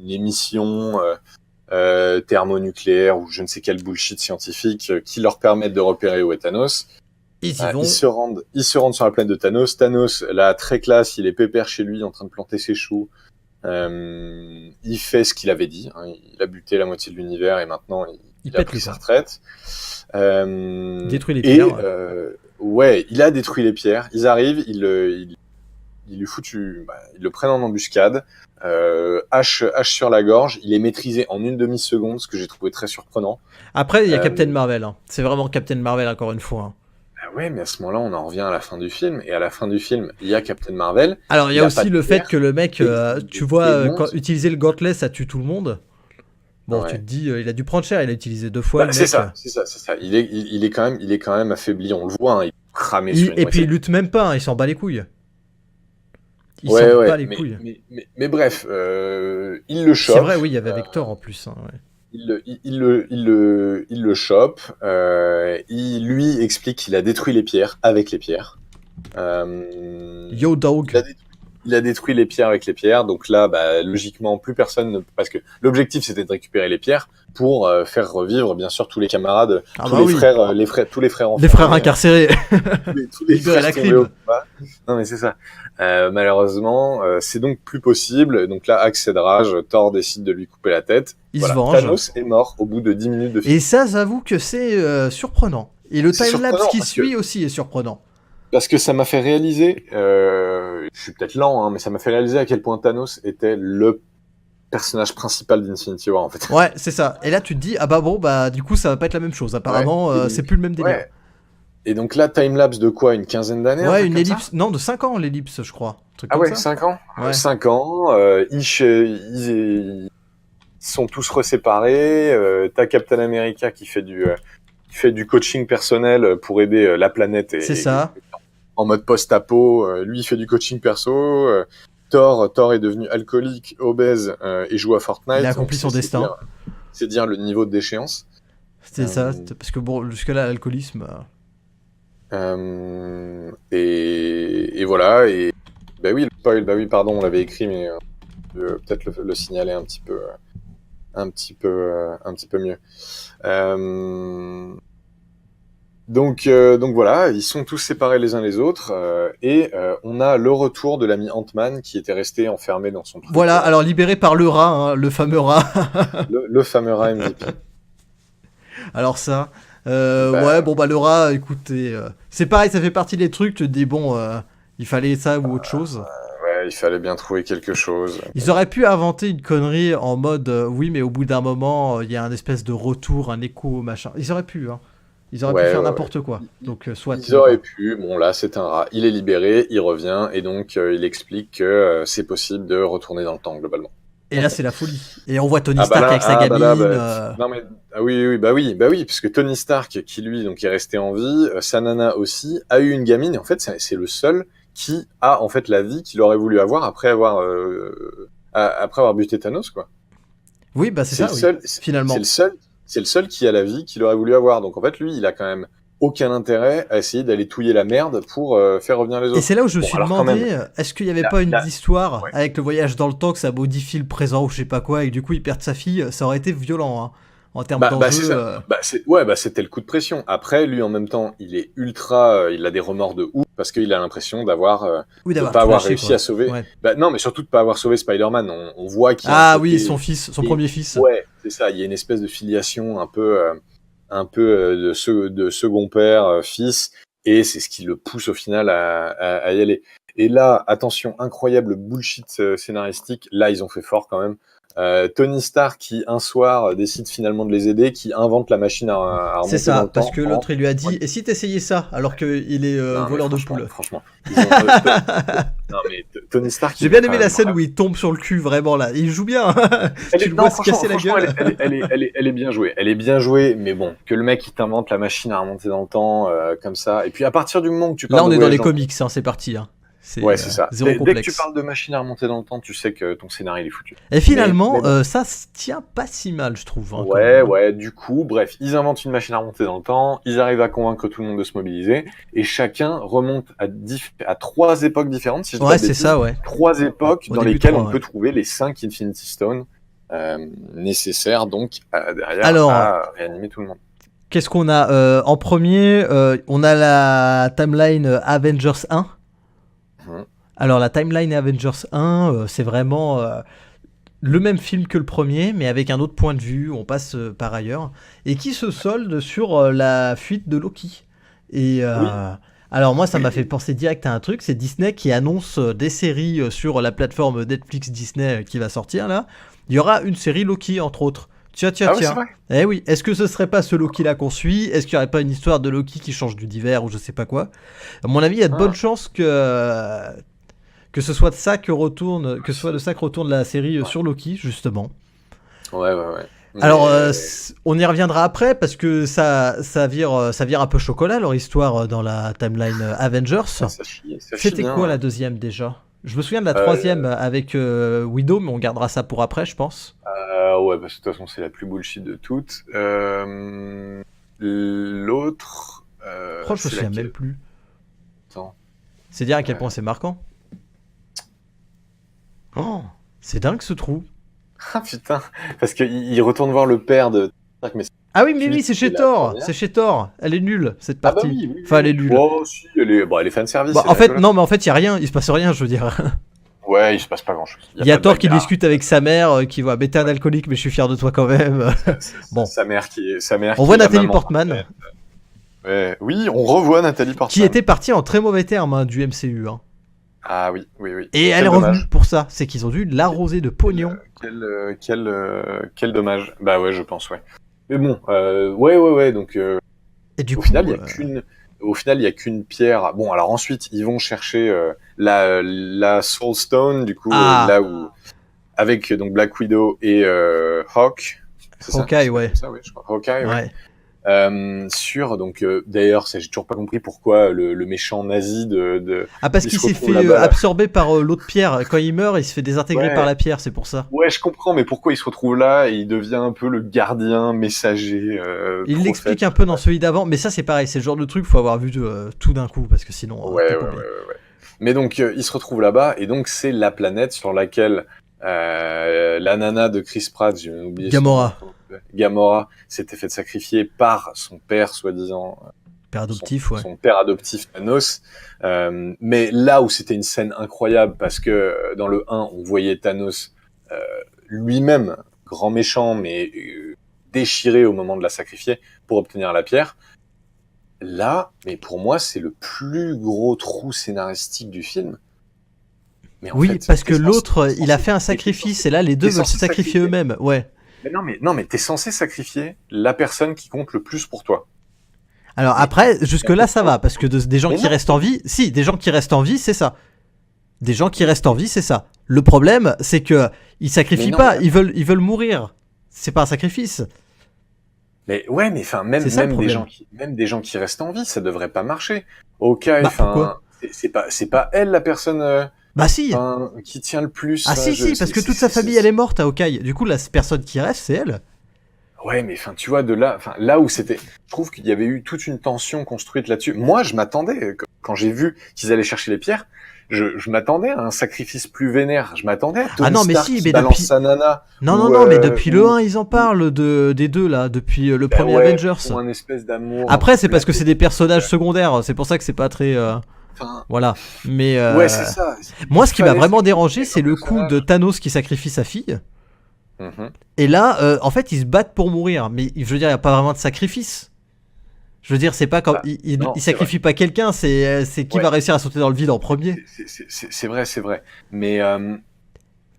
une émission thermonucléaire ou je ne sais quel bullshit scientifique qui leur permettent de repérer où est Thanos. Ils y vont. Ils se rendent sur la planète de Thanos. Thanos, là, très classe, il est pépère chez lui, en train de planter ses choux. Il fait ce qu'il avait dit. Hein. Il a buté la moitié de l'univers et maintenant il a pète pris le sa camp. retraite. Détruit les pierres. Ouais, il a détruit les pierres. Ils arrivent, ils lui foutent, ils le prennent en embuscade. Hache sur la gorge. Il est maîtrisé en une demi-seconde, ce que j'ai trouvé très surprenant. Après, il y a Captain Marvel. Hein. C'est vraiment Captain Marvel, encore une fois. Hein. Ouais, mais à ce moment-là, on en revient à la fin du film. Et à la fin du film, il y a Captain Marvel. Alors, il y a aussi le fait que le mec, tu vois, utiliser le gantelet, ça tue tout le monde. Bon, ouais. Tu te dis, il a dû prendre cher, il a utilisé 2 fois. C'est ça. Il est quand même affaibli, on le voit. Hein, il est cramé sur une et puis il lutte même pas, hein, il s'en bat les couilles. Il s'en bat les couilles. Mais bref, il le chope. C'est vrai, oui, il y avait Vector en plus. Hein, ouais. Il le chope. Il lui explique qu'il a détruit les pierres avec les pierres. Yo dog. Il a détruit les pierres avec les pierres, donc là, logiquement, plus personne parce que l'objectif c'était de récupérer les pierres pour faire revivre, bien sûr, tous les camarades, frères, tous les frères enfants. Les frères incarcérés. tous les frères tombés au combat. Non, mais c'est ça. Malheureusement, c'est donc plus possible. Donc là, accès de rage, Thor décide de lui couper la tête. Il se venge. Thanos est mort au bout de 10 minutes de film. Et ça, j'avoue que c'est surprenant. Et le timelapse qui suit aussi est surprenant. Parce que ça m'a fait réaliser, je suis peut-être lent, hein, mais ça m'a fait réaliser à quel point Thanos était le personnage principal d'Infinity War, en fait. Ouais, c'est ça. Et là, tu te dis, du coup, ça va pas être la même chose. Apparemment, c'est plus le même délire. Ouais. Et donc là, timelapse de quoi? Une quinzaine d'années? Ouais, une ellipse. Non, de 5 ans, l'ellipse, je crois. Ah ouais, 5 ans? Ouais. 5 ans, ils sont tous reséparés. T'as Captain America qui fait du coaching personnel pour aider la planète. C'est ça. En mode post-apo, lui il fait du coaching perso. Thor est devenu alcoolique, obèse et joue à Fortnite. Il a accompli son destin. C'est dire le niveau de déchéance. C'était ça, parce que bon, jusque-là, l'alcoolisme. Et voilà. Et oui, le spoil. Oui, pardon, on l'avait écrit, mais peut-être le signaler un petit peu mieux. Donc voilà, ils sont tous séparés les uns les autres et on a le retour de l'ami Ant-Man qui était resté enfermé dans son truc. Voilà, alors libéré par le rat, hein, le fameux rat. le fameux rat MVP. Alors ça, le rat, écoutez, c'est pareil, ça fait partie des trucs, tu te dis il fallait ça ou autre chose. Ouais, il fallait bien trouver quelque chose. Ils auraient pu inventer une connerie en mode oui, mais au bout d'un moment, il y a un espèce de retour, un écho, machin. Ils auraient pu, hein. Ils auraient pu faire n'importe quoi. Donc, soit ils auraient pu. Bon, là, c'est un rat. Il est libéré, il revient, et donc il explique que c'est possible de retourner dans le temps, globalement. Et là, c'est la folie. Et on voit Tony Stark avec sa gamine. Non, mais oui, parce que Tony Stark, qui lui donc est resté en vie, sa nana aussi, a eu une gamine, et en fait, c'est le seul qui a en fait la vie qu'il aurait voulu avoir après avoir buté Thanos, quoi. Oui, c'est ça, seul, finalement. C'est le seul qui a la vie qu'il aurait voulu avoir. Donc en fait, lui, il a quand même aucun intérêt à essayer d'aller touiller la merde pour faire revenir les autres. Et c'est là où je me suis demandé, est-ce qu'il n'y avait pas une histoire avec le voyage dans le temps, que ça modifie le présent ou je sais pas quoi, et du coup il perd sa fille, ça aurait été violent, hein, en termes d'enjeu. C'était le coup de pression. Après, lui, en même temps, il est ultra, il a des remords de ouf parce qu'il a l'impression de pas avoir réussi à sauver. Ouais. Non, mais surtout de pas avoir sauvé Spider-Man. On voit qu'il a son premier fils. Ouais, c'est ça. Il y a une espèce de filiation un peu de second père, fils, et c'est ce qui le pousse au final à y aller. Et là, attention, incroyable bullshit scénaristique. Là, ils ont fait fort quand même. Tony Stark qui un soir décide finalement de les aider, qui invente la machine à remonter dans le temps. C'est ça, parce que l'autre il lui a dit et si t'essayais ça alors qu'il est voleur de poules. Franchement. Non mais Tony Stark. J'ai bien aimé la scène où il tombe sur le cul vraiment là. Il joue bien. Tu le vois se casser la gueule. Elle est bien jouée. Elle est bien jouée, mais bon, que le mec il t'invente la machine à remonter dans le temps comme ça. Et puis à partir du moment que tu parles là on est dans les comics, hein, c'est parti. Hein. C'est ça. Dès que tu parles de machine à remonter dans le temps, tu sais que ton scénario est foutu. Et finalement, ça se tient pas si mal, je trouve. Hein, ouais. Du coup, bref, ils inventent une machine à remonter dans le temps. Ils arrivent à convaincre tout le monde de se mobiliser, et chacun remonte à 3 époques différentes. Si je c'est ça, ouais. 3 époques dans lesquelles on peut trouver les 5 Infinity Stones nécessaire donc derrière Alors, à réanimer tout le monde. qu'est-ce qu'on a en premier on a la timeline Avengers 1. Mhm. Alors, la timeline Avengers 1, c'est vraiment le même film que le premier, mais avec un autre point de vue. On passe par ailleurs. Et qui se solde sur la fuite de Loki. Et Oui. alors, moi, ça m'a fait penser direct à un truc. C'est Disney qui annonce des séries sur la plateforme Netflix Disney qui va sortir là. Il y aura une série Loki, entre autres. Tiens, Ah oui, c'est tiens. vrai. Eh oui, est-ce que ce serait pas ce Loki-là qu'on suit? Est-ce qu'il n'y aurait pas une histoire de Loki qui change d'univers ou je sais pas quoi? À mon avis, il y a de bonnes Ah, chances que ce soit de ça que retourne, que ce soit de ça que retourne la série ouais. sur Loki, justement. Ouais. Alors, Mais on y reviendra après parce que ça vire un peu chocolat leur histoire dans la timeline Avengers. ça chie C'était bien. quoi Ouais. la deuxième déjà? Je me souviens de la Euh, troisième avec Widow, mais on gardera ça pour après, je pense. ouais, parce que de toute façon, c'est la plus bullshit de toutes. L'autre, Oh, je me c'est souviens même laquelle? plus. Attends. C'est dire à quel Euh, point c'est marquant. Oh, c'est dingue ce trou. Ah putain, parce qu'il retourne voir le père de Stark, mais Ah oui, mais oui, suite, c'est c'est chez la Thor. première. C'est chez Thor. Elle est nulle, cette Ah bah partie. oui. Enfin, elle est nulle. Oh si, elle est fanservice, Bah, elle en est fait, rigolote. non, mais en fait, il y a rien. Il se passe rien, je veux dire. Ouais, il se passe pas grand chose. Il y a Pas de Thor qui bagarre. discute avec sa mère, qui voit, mais t'es un alcoolique, mais je suis fier de toi quand même. Bon. Sa mère On qui voit est la Nathalie maman Portman, parfaite. Ouais. Oui, on revoit Nathalie qui Portman. était partie en très mauvais termes du MCU. Hein. Ah oui. Et elle est Quel revenue dommage. pour ça. C'est qu'ils ont dû l'arroser de pognon. Quel dommage. Bah ouais, je pense, ouais. Mais bon, ouais. Donc, Et du au coup, final, il y a qu'une pierre. Bon, alors ensuite, ils vont chercher la Soul Stone, du coup, ah, là où avec donc Black Widow et Hawk. C'est ça? Hawkeye, C'est pas ouais. comme ça, ouais, je crois. Hawkeye, ouais. Ouais. Sur donc d'ailleurs, j'ai toujours pas compris pourquoi le méchant nazi Ah, parce il qu'il se s'est retrouve fait là-bas. Là. absorber par l'autre pierre. Quand il meurt, il se fait désintégrer par Ouais. la pierre, c'est pour ça. Ouais, je comprends, mais pourquoi il se retrouve là et il devient un peu le gardien, messager, Il l'explique prophète. un peu dans celui d'avant, mais ça c'est pareil, c'est le genre de truc, faut avoir vu tout d'un coup, parce que sinon, t'es Ouais. paumé. Mais donc, il se retrouve là-bas, et donc c'est la planète sur laquelle la nana de Chris Pratt, j'ai oublié Gamora. son nom, Gamora, s'était fait sacrifier par son père, soi-disant, Père adoptif, ouais. son père adoptif Thanos. Mais là où c'était une scène incroyable, parce que dans le 1, on voyait Thanos lui-même, grand méchant, mais déchiré au moment de la sacrifier pour obtenir la pierre. Là, mais pour moi, c'est le plus gros trou scénaristique du film. Mais en Oui, fait, parce que t'es censé- l'autre, t'es il a censé- fait un t'es sacrifice, censé- et là, les deux t'es veulent se censé sacrifier sacrifier. eux-mêmes, ouais. Mais non, mais t'es censé sacrifier la personne qui compte le plus pour toi. Alors Mais après, jusque-là, ça va, parce que des gens Mais qui non. restent en vie, si, des gens qui restent en vie, c'est ça. Des gens qui restent en vie, c'est ça. Le problème, c'est que ils sacrifient Mais non, pas, mais- ils veulent mourir. C'est pas un sacrifice. Mais ouais, mais enfin, même C'est ça, le même des problème. gens qui restent en vie, ça devrait pas marcher. Ok, Bah, enfin, pourquoi c'est pas elle la personne Bah si. qui tient le plus. Ah si, parce que toute sa famille, elle est morte à Hawkeye. Du coup, la personne qui reste, c'est elle. Ouais, mais enfin, tu vois, là où c'était, je trouve qu'il y avait eu toute une tension construite là-dessus. Moi, je m'attendais, quand j'ai vu qu'ils allaient chercher les pierres, je m'attendais à un sacrifice plus vénère. Je m'attendais à Tony Ah non, mais Stark si, qui mais balance depuis- sa nana. Non, mais depuis le 1, ils en parlent des deux, là, depuis le Ben premier ouais, Avengers. ils ont un espèce d'amour. Après, c'est parce que Black- c'est des personnages secondaires, c'est pour ça que c'est pas très... Enfin, Voilà. Mais ouais, c'est ça. moi, ce qui m'a Fallait vraiment sacrifier dérangé, un c'est le coup personnage. de Thanos qui sacrifie sa fille. Mhm. Et là, en fait, ils se battent pour mourir. Mais je veux dire, il n'y a pas vraiment de sacrifice. Je veux dire, c'est pas comme... Bah, il non, c'est sacrifie pas quelqu'un, c'est qui Ouais. va réussir à sauter dans le vide en premier. C'est vrai.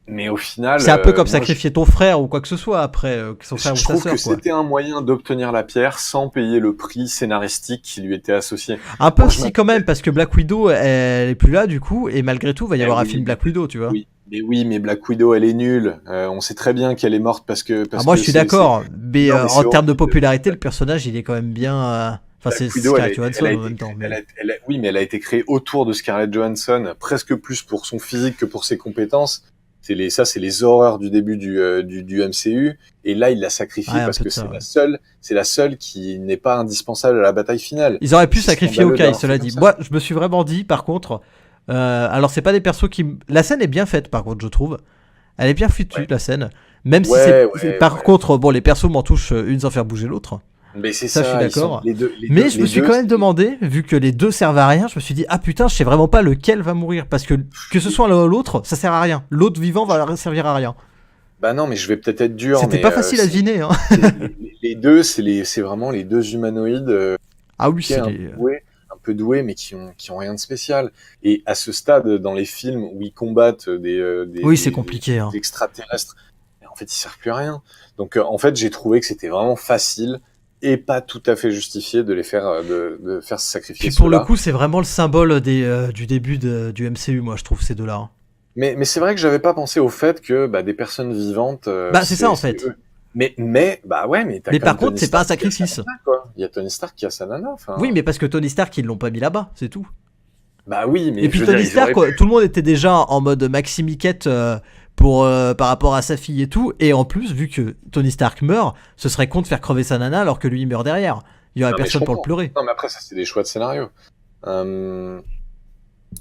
Mais au final. C'est un peu comme moi, sacrifier ton frère ou quoi que ce soit après, son frère ou je sa trouve sœur, que quoi. c'était un moyen d'obtenir la pierre sans payer le prix scénaristique qui lui était associé. Un peu Moi, je si quand même, parce que Black Widow, elle est plus là du coup, et malgré tout, va y Eh avoir un oui, film Black Widow, tu vois. Oui, mais Black Widow, elle est nulle. On sait très bien qu'elle est morte parce que. Ah, moi, je suis d'accord, mais Non, mais en c'est termes de horrible. popularité, le personnage, il est quand même bien... Enfin, Black c'est Widow, Scarlett Johansson en même temps. Mais... oui, mais elle a été créée autour de Scarlett Johansson, presque plus pour son physique que pour ses compétences. C'est les horreurs du début du MCU. Et là, il l'a sacrifiée Ouais, un parce peu que de ça, c'est la seule qui n'est pas indispensable à la bataille finale. Ils auraient pu C'est sacrifier scandaleux Hawkeye, d'avoir cela fait dit. comme ça. Moi, je me suis vraiment dit, par contre... alors, c'est pas des persos qui... La scène est bien faite, par contre, je trouve. Elle est bien foutue, Ouais. la scène. Même si Ouais, par ouais. contre, bon, les persos m'en touchent une sans faire bouger l'autre. Mais c'est Ça, je suis ça, ils sont d'accord. Mais je me les suis deux, quand même demandé, vu que les deux servent à rien, je me suis dit, ah putain, je sais vraiment pas lequel va mourir. Parce que ce soit l'un ou l'autre, ça sert à rien. L'autre vivant va servir à rien. bah non, mais je vais peut-être être dur, C'était mais pas facile à deviner, hein. les deux, c'est vraiment les deux humanoïdes Ah oui, qui est c'est les. un peu doués, mais qui ont rien de spécial. Et à ce stade, dans les films où ils combattent Oui, c'est compliqué, hein. des extraterrestres, en fait, ils servent plus à rien. Donc, en fait, j'ai trouvé que c'était vraiment facile et pas tout à fait justifié de les faire, de faire se sacrifier Puis pour le ceux-là. coup, c'est vraiment le symbole du début du MCU, moi, je trouve, ces deux-là, hein. Mais c'est vrai que j'avais pas pensé au fait que bah, des personnes vivantes, Bah, c'est ça, en fait. eux. Bah ouais, mais t'as Mais quand par même contre, Tony c'est pas un Stark qui a sa sacrifice. nana, quoi. Il y a Tony Stark qui a sa nana, enfin. Oui, mais parce que Tony Stark, ils l'ont pas mis là-bas, c'est tout. Bah oui, mais Et puis je veux dire, Tony ils auraient Stark, pu. tout le monde était déjà en mode Maxi Miquette par rapport à sa fille et tout. Et en plus, vu que Tony Stark meurt, ce serait con de faire crever sa nana alors que lui il meurt derrière. Il y aurait Non, mais je personne pour le comprends. pleurer. Non, mais après, ça, c'est des choix de scénario. Euh,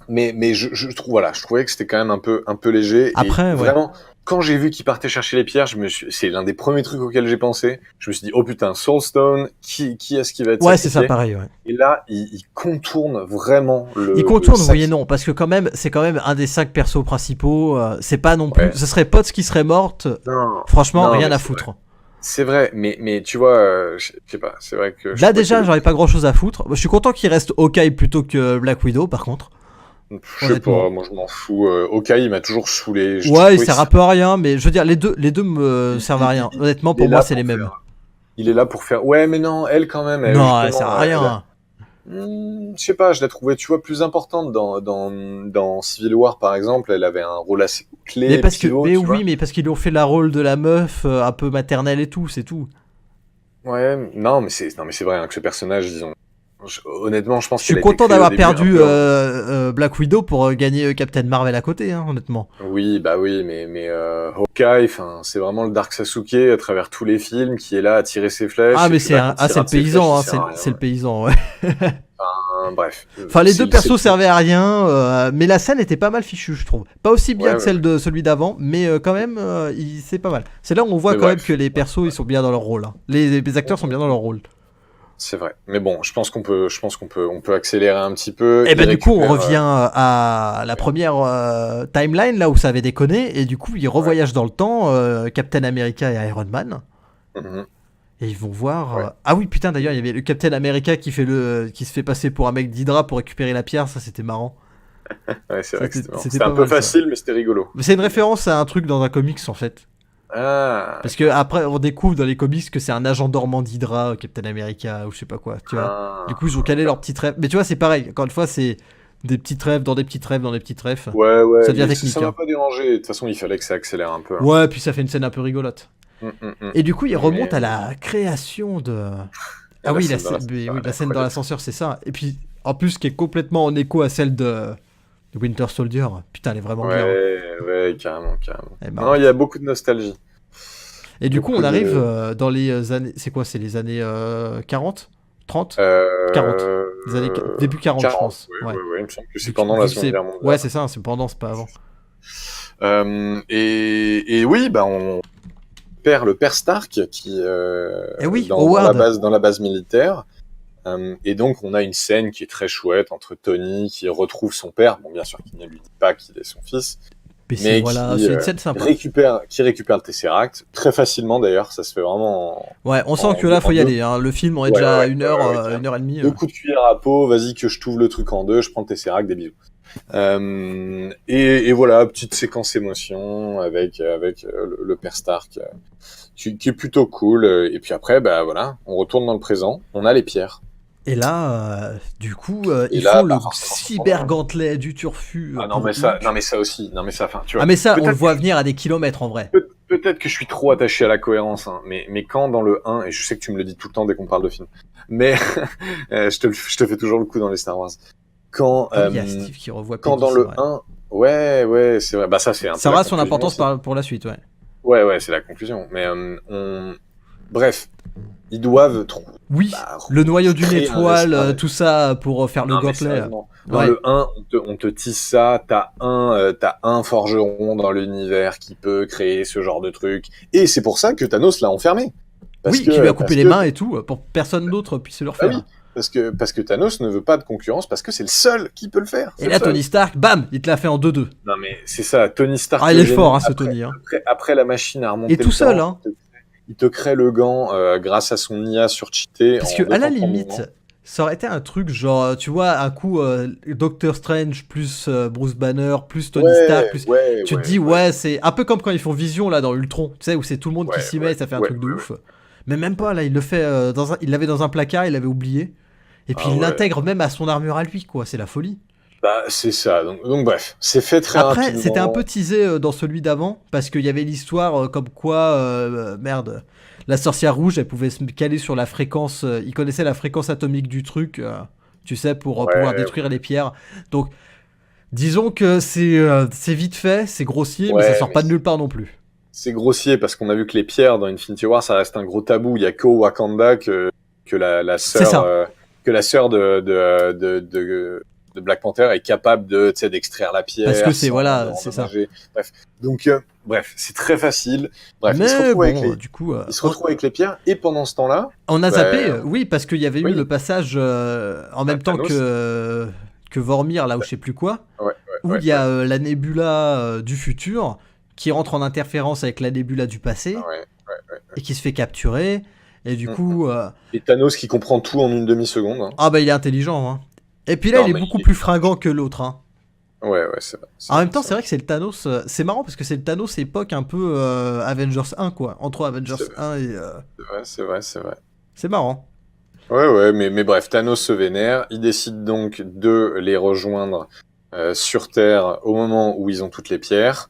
mais je trouve, voilà, je trouvais que c'était quand même un peu léger. Et Après, ouais. vraiment, quand j'ai vu qu'il partait chercher les pierres, c'est l'un des premiers trucs auxquels j'ai pensé. Je me suis dit, oh putain, Soulstone, qui est-ce qui va être Ouais, c'est ça, sacrifié? pareil, ouais. Et là, il contourne vraiment Il le contourne, oui et sac. non, parce que quand même, c'est quand même un des 5 persos principaux. C'est pas non plus. Ouais. Ce serait Potts qui serait morte. Non, Franchement, non, rien mais à c'est vrai. foutre. C'est vrai, mais tu vois, je sais pas, c'est vrai que je Là, trouvais que déjà, j'aurais pas grand chose à foutre. Je suis content qu'il reste Hawkeye plutôt que Black Widow, par contre. je sais pas, Honnêtement. moi je m'en fous. Hawkeye, il m'a toujours saoulé. Je Ouais, il trouvais que sert un peu à rien, mais je veux dire, les deux me servent à rien. Honnêtement, il est pour moi, là c'est les pour mêmes. faire. Il est là pour faire. Ouais, mais non, elle quand même, elle Non, elle sert justement, à rien. je sais pas, je la trouvais, tu vois, plus importante dans Civil War par exemple. Elle avait un rôle assez Mais clé, parce que, pivot, mais tu oui, vois. mais parce qu'ils lui ont fait la rôle de la meuf, un peu maternelle et tout, c'est tout. Ouais, non, mais c'est vrai hein, que ce personnage, disons, honnêtement, je pense Je suis qu'elle a été content créée au d'avoir début un perdu peu. Black Widow pour gagner Captain Marvel à côté, hein, honnêtement. Oui, bah oui, mais Hawkeye, enfin, c'est vraiment le Dark Sasuke à travers tous les films qui est là à tirer ses flèches Ah, et mais puis bah quand il c'est le rate ses flèches, paysan, il hein, sert à rien. c'est le paysan, ouais. Bref, Enfin, les deux persos c'est servaient à rien, mais la scène était pas mal fichue, je trouve. Pas aussi bien ouais, que ouais, celle de celui d'avant, mais quand même, c'est pas mal. C'est là où on voit mais quand même bref, que les persos, ils sont bien dans leur rôle, hein. Les acteurs sont bien dans leur rôle. c'est vrai. Mais bon, on peut accélérer un petit peu. Et Il bah du coup, on récupère, revient à la première timeline, là où ça avait déconné, et du coup, ils ouais. revoyagent dans le temps, Captain America et Iron Man, Mhm, et ils vont voir... ouais, Ah oui, putain, d'ailleurs, il y avait le Captain America qui se fait passer pour un mec d'Hydra pour récupérer la pierre, ça c'était marrant. ouais, c'est vrai que c'était marrant. C'était C'était un pas peu mal, ça. facile, mais c'était rigolo. Mais c'est une référence à un truc dans un comics, en fait. Ah, Parce que après, on découvre dans les comics que c'est un agent dormant d'Hydra, Captain America, ou je sais pas quoi, tu vois. Du coup, ils ont calé leurs petits rêves. Mais tu vois, c'est pareil. Encore une fois, c'est des petits rêves dans des petits rêves dans des petits rêves. ouais, ouais, Ça devient mais technique, ça m'a hein. pas dérangé. De toute façon, il fallait que ça accélère un peu, hein. Ouais, puis ça fait une scène un peu rigolote. Mm. Et du coup, il Mais remonte à la création de. et Ah la oui, scène dans oui, la scène dans l'ascenseur, l'ascenseur, c'est ça. Et puis, en plus, qui est complètement en écho à celle de Winter Soldier. Putain, elle est vraiment bien, hein. ouais, carrément, carrément. Elle est Non, il y marrante. a beaucoup de nostalgie. Et du coup, on Beaucoup arrive de. dans les années. C'est quoi? C'est les années 40? 30? 40. Euh... Début 40, je 40, pense. oui, Ouais. oui, oui, il me semble que c'est Vu pendant la vu que Seconde c'est. Guerre Ouais, mondiale. c'est ça, c'est pendant, c'est pas avant. Et oui, bah on perd le père Stark qui Et oui, dans Howard. dans la base militaire. Et donc on a une scène qui est très chouette entre Tony qui retrouve son père, bon bien sûr qui ne lui dit pas qu'il est son fils, Mais c'est mais voilà, qui c'est une scène sympa. récupère le Tesseract très facilement d'ailleurs, ça se fait vraiment Ouais, on sent que là, faut en y deux. aller, hein. Le film, on est Ouais, déjà à une carrément. heure et demie. Deux coups de cuillère à peau, vas-y que je t'ouvre le truc en deux, je prends le Tesseract, des bisous. Et voilà, petite séquence émotion avec le père Stark qui est plutôt cool. Et puis après, bah voilà, on retourne dans le présent, on a les pierres. Et là, du coup, Et ils là, font bah le forcément, c'est trop cyber drôle. gantelet du turfu Ah non pour mais ça, Hulk. aussi, non mais ça, enfin, tu Ah, vois, mais ça, on le peut-être voit venir à des kilomètres en vrai. peut-être que je suis trop attaché à la cohérence, hein, mais quand dans le 1, et je sais que tu me le dis tout le temps dès qu'on parle de film, mais je te fais toujours le coup dans les Star Wars. Quand, Ah oui, il y a Steve qui revoit quand Peggy, dans c'est le vrai. 1, ouais, c'est vrai, bah ça c'est un peu Ça la aura son conclusion importance aussi. pour la suite, ouais. Ouais, c'est la conclusion. Mais Bref, ils doivent Oui, bah, le noyau d'une créer un étoile, espace. tout ça pour faire le Non, mais gantelet. sérieusement. Dans Ouais. le 1, on te tisse ça, t'as un forgeron dans l'univers qui peut créer ce genre de truc. Et c'est pour ça que Thanos l'a enfermé. Oui, qui lui a coupé les mains et tout, pour que personne d'autre puisse le Ah refaire. oui, parce que Thanos ne veut pas de concurrence, parce que c'est le seul qui peut le faire. Et là, Tony Stark, bam, il te l'a fait en 2-2. Non mais c'est ça, Tony Stark. Ah, il est le génie, fort, hein, ce après, Tony. Hein. après la machine à remonter Et tout le seul, temps, hein. il te crée le gant grâce à son IA surcheaté. Parce en que, à la 230 limite, mouvements. ça aurait été un truc genre, tu vois, un coup Doctor Strange plus Bruce Banner plus Tony Stark plus. Tu te dis, ouais, c'est un peu comme quand ils font Vision là dans Ultron, tu sais, où c'est tout le monde qui s'y met et ça fait un truc de ouf. Mais même pas, là, il le fait il l'avait dans un placard, il l'avait oublié. Et puis il l'intègre même à son armure à lui, quoi, c'est la folie. Bah, c'est ça. Donc bref, c'est fait très Après, rapidement. c'était un peu teasé dans celui d'avant, parce qu'il y avait l'histoire comme quoi, la sorcière rouge, elle pouvait se caler sur la fréquence, il connaissait la fréquence atomique du truc, tu sais, pour pouvoir détruire les pierres. Donc, disons que c'est vite fait, c'est grossier, mais ça sort pas de nulle part non plus. C'est grossier, parce qu'on a vu que les pierres dans Infinity War, ça reste un gros tabou. Il y a qu'au Wakanda que la sœur de Black Panther est capable d'extraire la pierre. Parce que c'est ça. Bref, donc bref, c'est très facile. Bref, mais il se retrouve du coup, il se retrouve avec les pierres et pendant ce temps-là, on a zappé, oui, parce qu'il y avait eu le passage en même temps Thanos. que Vormir, là où je sais plus quoi, où il y a la Nebula du futur qui rentre en interférence avec la Nebula du passé et qui se fait capturer. Et du coup, et Thanos qui comprend tout en une demi-seconde. Hein. Ah bah il est intelligent. Hein. Et puis là, il est beaucoup plus fringant que l'autre. Hein. Ouais, c'est vrai. En même temps, c'est vrai que c'est le Thanos. C'est marrant parce que c'est le Thanos époque un peu Avengers 1, quoi. Entre Avengers 1 et. C'est vrai. C'est marrant. Ouais, mais bref, Thanos se vénère. Il décide donc de les rejoindre sur Terre au moment où ils ont toutes les pierres.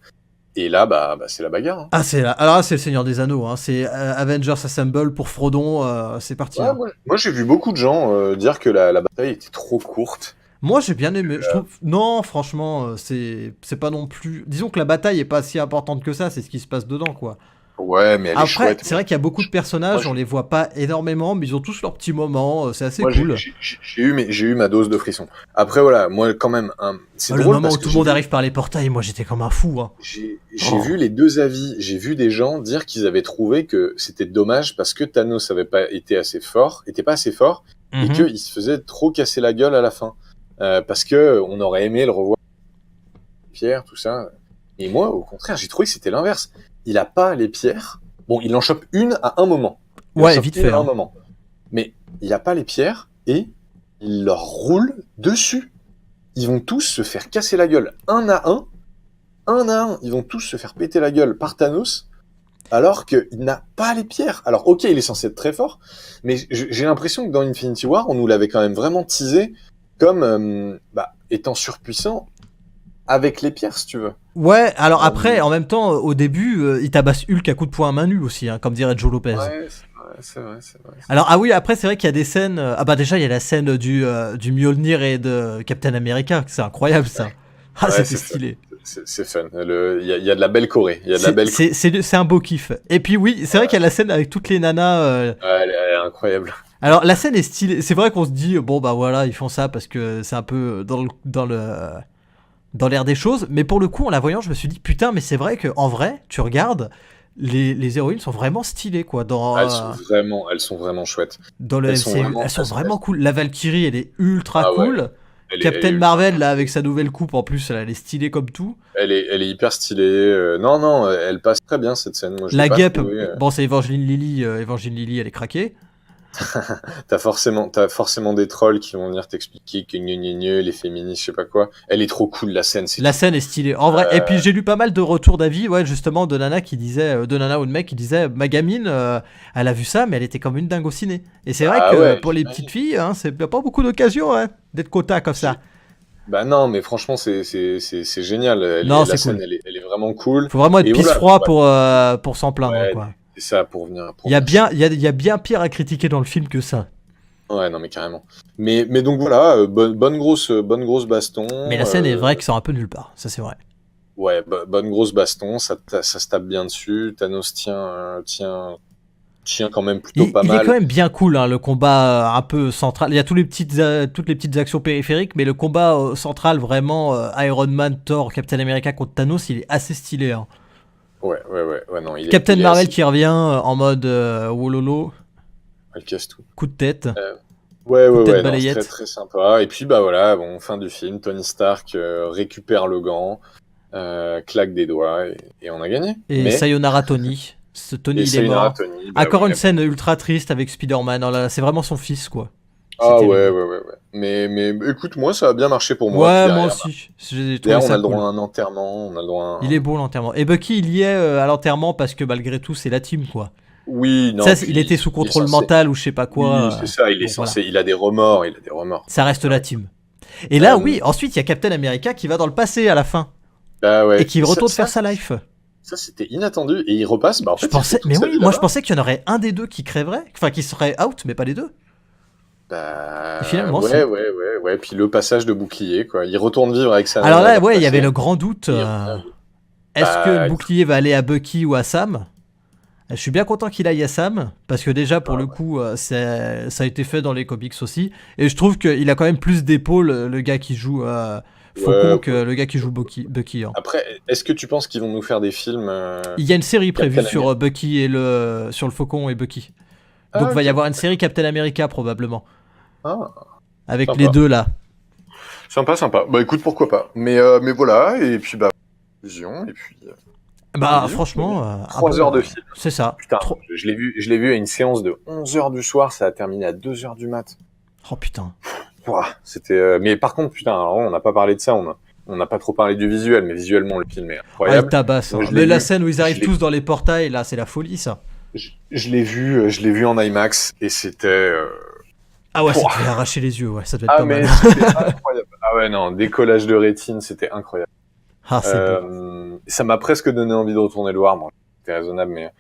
Et là, bah c'est la bagarre. Hein. Ah, alors là, c'est le Seigneur des Anneaux. Hein. C'est Avengers Assemble pour Frodon. C'est parti. Ouais, hein. Moi, j'ai vu beaucoup de gens dire que la bataille était trop courte. Moi, j'ai bien aimé. Je trouve. Non, franchement, c'est pas non plus. Disons que la bataille est pas si importante que ça. C'est ce qui se passe dedans, quoi. Ouais, mais elle est chouette. C'est vrai qu'il y a beaucoup de personnages, on les voit pas énormément, mais ils ont tous leurs petits moments, c'est assez cool. J'ai eu ma dose de frissons. Après, voilà, moi, quand même, c'est drôle. Le moment où tout le monde arrive par les portails, moi j'étais comme un fou. Hein. J'ai vu les deux avis. J'ai vu des gens dire qu'ils avaient trouvé que c'était dommage parce que Thanos avait pas été assez fort, et qu'il se faisait trop casser la gueule à la fin. Parce que on aurait aimé le revoir. Pierre, tout ça. Et moi, au contraire, j'ai trouvé que c'était l'inverse. Il a pas les pierres. Bon, il en chope une à un moment. Vite fait. Un moment. Mais il a pas les pierres et il leur roule dessus. Ils vont tous se faire casser la gueule un à un. Ils vont tous se faire péter la gueule par Thanos alors qu'il n'a pas les pierres. Alors, ok, il est censé être très fort, mais j'ai l'impression que dans Infinity War, on nous l'avait quand même vraiment teasé comme étant surpuissant avec les pierres, si tu veux. Ouais, alors après, en même temps, au début, il tabasse Hulk à coups de poing à main nue aussi, hein, comme dirait Joe Lopez. Ouais, c'est vrai. Alors, après, c'est vrai qu'il y a des scènes... déjà, il y a la scène du Mjolnir et de Captain America, c'est incroyable, ça. Ah, c'était stylé. C'est fun. Il y a de la belle choré. C'est un beau kiff. Et puis oui, c'est vrai qu'il y a la scène avec toutes les nanas... elle est incroyable. Alors, la scène est stylée. C'est vrai qu'on se dit, bon, bah voilà, ils font ça parce que c'est un peu dans l'air des choses, mais pour le coup, en la voyant, je me suis dit, putain, mais c'est vrai qu'en vrai, tu regardes, les héroïnes sont vraiment stylées, quoi. Elles sont vraiment chouettes. Dans le MCU, elles sont vraiment cool. La Valkyrie, elle est ultra cool. Ouais. Captain Marvel, là, avec sa nouvelle coupe, en plus, elle est stylée comme tout. Elle est hyper stylée. Non, elle passe très bien, cette scène. Moi, la guêpe, bon, c'est Evangeline Lilly. Evangeline Lilly, elle est craquée. T'as forcément des trolls qui vont venir t'expliquer que les féministes, je sais pas quoi. Elle est trop cool, la scène. Scène est stylée, en vrai. Et puis j'ai lu pas mal de retours d'avis, justement, de nana qui disait, de nana ou de mec qui disait, ma gamine, elle a vu ça, mais elle était comme une dingue au ciné. Et c'est vrai que pour les petites filles, c'est pas beaucoup d'occasions d'être quota comme ça. Bah non, mais franchement, c'est génial. La scène, elle est vraiment cool. Faut vraiment être pisse-froid pour s'en plaindre, quoi. C'est ça, pour venir. Il y a bien pire à critiquer dans le film que ça. Ouais, non, mais carrément. Mais donc voilà, bonne grosse baston. Mais la scène est vraie que sort un peu nulle part, ça c'est vrai. Ouais, bonne grosse baston, ça se tape bien dessus. Thanos tient tient quand même plutôt Il, pas il est mal. quand même bien cool, hein, le combat un peu central. Il y a toutes les petites actions périphériques, mais le combat central, vraiment, Iron Man, Thor, Captain America contre Thanos, il est assez stylé. Hein. Ouais, non, Captain il est Marvel assez. qui revient en mode wololo, Elle casse tout. coup de tête, Euh, coup de tête non, c'est très balayette. très sympa. Et puis bah voilà, bon, fin du film, Tony Stark récupère le gant, claque des doigts et on a gagné. Et Sayonara Tony. Ce Tony, Et il est Sayonara mort. Tony, bah Encore une ouais. scène ultra triste avec Spider-Man. Oh là là, c'est vraiment son fils, quoi. C'est Ah terrible. ouais. Mais écoute, moi ça a bien marché pour moi. Puis Ouais, moi aussi. J'ai trouvé derrière on ça a le droit cool. à un enterrement, on a le droit à Il est beau l'enterrement. Et Bucky, il y est à l'enterrement parce que malgré tout, c'est la team, quoi. Oui, Ça, non, il était puis sous il est contrôle censé. mental ou je sais pas Oui, quoi. c'est ça, il est Bon, voilà. censé. Il a des remords, il a des remords. Ça reste la team. Et là, Euh, oui, ensuite, il y a Captain America qui va dans le passé à la fin. Bah Et ouais. qui retourne faire sa life. Ça c'était inattendu. Et il repasse, bah en Je fait il fait pensais, toute mais sa oui, vie moi je là-bas. pensais qu'il y en aurait un des deux qui crèverait. Enfin, qui serait out, mais pas les deux. Et Bah finalement, si. ouais. Puis le passage de bouclier, quoi. Il retourne vivre avec sa Alors nana là, dans le ouais, il y avait passé. le grand doute. Et on a vu. Est-ce que le Bah, bouclier va aller à Bucky ou à Sam? Je suis bien content qu'il aille à Sam, parce que déjà, pour le coup, ça a été fait dans les comics aussi. Et je trouve qu'il a quand même plus d'épaules, le gars qui joue Faucon, que ouais. le gars qui joue Bucky. Hein. Après, est-ce que tu penses qu'ils vont nous faire des films Il y a une série prévue Captain sur America? Bucky sur le Faucon et Bucky. Donc Ah il va y ok. avoir une série Captain America probablement, Ah, avec les sympa. deux là. Sympa. Bah écoute, pourquoi pas. Mais voilà, et puis bah, vision, et puis bon Bah bisous. franchement, un 3 bon, heures de film. c'est ça. Putain, je l'ai vu à une séance de 11 heures du soir, ça a terminé à 2 heures du mat. Oh putain. Ouah, c'était. Mais par contre, putain, alors, on n'a pas parlé de ça, on n'a pas trop parlé du visuel, mais visuellement, le film est Ah, il incroyable. tabasse. Moi, Hein. Mais la scène où ils arrivent tous dans les portails, là, c'est la folie, ça. je l'ai vu en IMAX et c'était. Ah ouais, ça Pouah. devait arracher les yeux, ouais, ça devait être Ah, pas mal. mais c'était incroyable. Ah ouais, non, décollage de rétine, c'était incroyable. Ah, c'est beau. Ça m'a presque donné envie de retourner le voir, moi. C'était raisonnable, mais.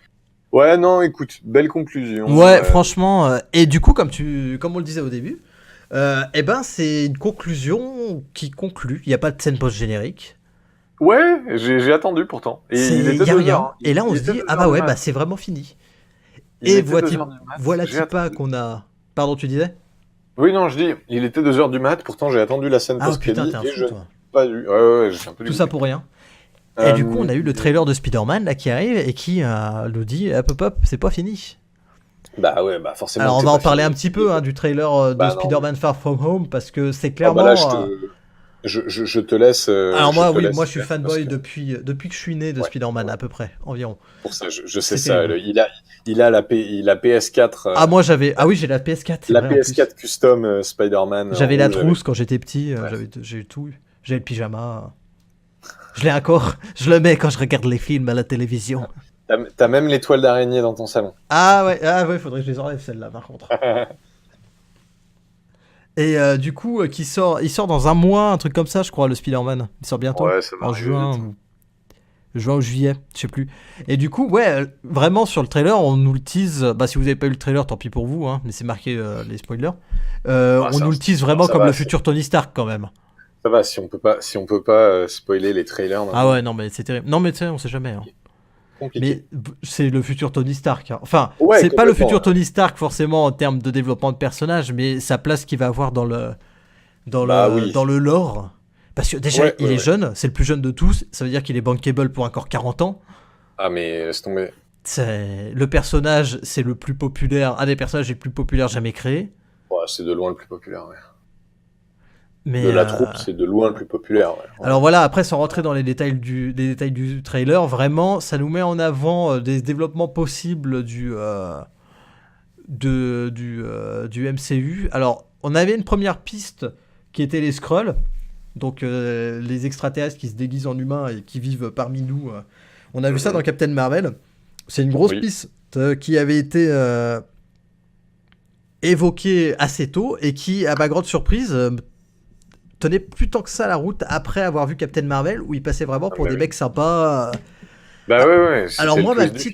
Ouais, non, écoute, belle conclusion. Ouais, franchement. Et du coup, comme on le disait au début, eh ben, c'est une conclusion qui conclut. Il n'y a pas de scène post-générique. Ouais, j'ai attendu pourtant. Et il Il était y a 2 rien. heures. Hein. Et là, on Il se était dit, 2 ah heures bah du ouais, mat. bah c'est vraiment fini. Il Et était 2 heures du mat. J'ai voilà-t-il pas attendu. qu'on a. Pardon, tu disais? Oui, non, je dis, il était 2 heures du mat, pourtant j'ai attendu la scène Ah putain, post-crédit t'es un et fou, je n'ai toi. pas vu. Ouais, j'ai un peu Tout dégoûté. ça pour rien. Et du coup, on a eu le trailer de Spider-Man là qui arrive et qui nous dit hop hop hop, c'est pas fini. Bah ouais, bah forcément. Alors on c'est va en pas parler fini. un petit peu du trailer de Bah non. Spider-Man Far From Home parce que c'est Ah bah clairement. là, je te laisse. Alors je moi, te oui, laisse moi je suis faire, fanboy parce que- depuis que je suis né de Ouais, Spider-Man ouais. à peu près, environ. Pour ça, je sais C'est ça. terrible. Il a la PS4. Ah moi j'avais. Ah oui, j'ai la PS4, c'est La vrai en plus. PS4 custom Spider-Man. en J'avais la rouge trousse quand j'étais petit, Ouais. j'ai eu tout. J'avais le pyjama. Je l'ai encore, je le mets quand je regarde les films à la télévision. T'as même l'étoile d'araignée dans ton salon. Ah ouais, faudrait que je les enlève celles-là par contre. Et du coup, il sort dans un mois, un truc comme ça, je crois, le Spider-Man. Il sort bientôt, Ouais, ça va en arriver juin, vite. juin ou juillet, je sais plus. Et du coup, ouais, vraiment sur le trailer, on nous le tease. Bah, si vous avez pas eu le trailer, tant pis pour vous, hein, mais c'est marqué les spoilers. On ça- nous le tease vraiment ça comme va, le c'est- futur Tony Stark quand même. Ça va, si on peut pas spoiler les trailers. Ah ouais, non mais c'est terrible. Non mais tu sais, on sait jamais. Hein. Compliqué. Mais c'est le futur Tony Stark. Hein. Enfin, Ouais, c'est pas le complètement, futur ouais. Tony Stark forcément en termes de développement de personnage, mais sa place qu'il va avoir dans le Oui. dans le lore. Parce que déjà, Ouais, il est ouais. jeune, c'est le plus jeune de tous. Ça veut dire qu'il est bankable pour encore 40 ans. Ah mais laisse tomber. Le personnage, c'est le plus populaire, un des personnages les plus populaires jamais créés. Ouais, c'est de loin le plus populaire. Ouais. Mais, De la troupe, c'est de loin le plus populaire. Ouais. alors voilà, après sans rentrer dans les détails du trailer, vraiment, ça nous met en avant des développements possibles du MCU. Alors, on avait une première piste qui était les Skrulls, donc les extraterrestres qui se déguisent en humains et qui vivent parmi nous. On a vu ça dans Captain Marvel. C'est une grosse piste qui avait été évoquée assez tôt et qui, à ma grande surprise, tenait plus tant que ça la route après avoir vu Captain Marvel où il passait vraiment pour des mecs sympas. Bah ouais. Alors moi, mon petit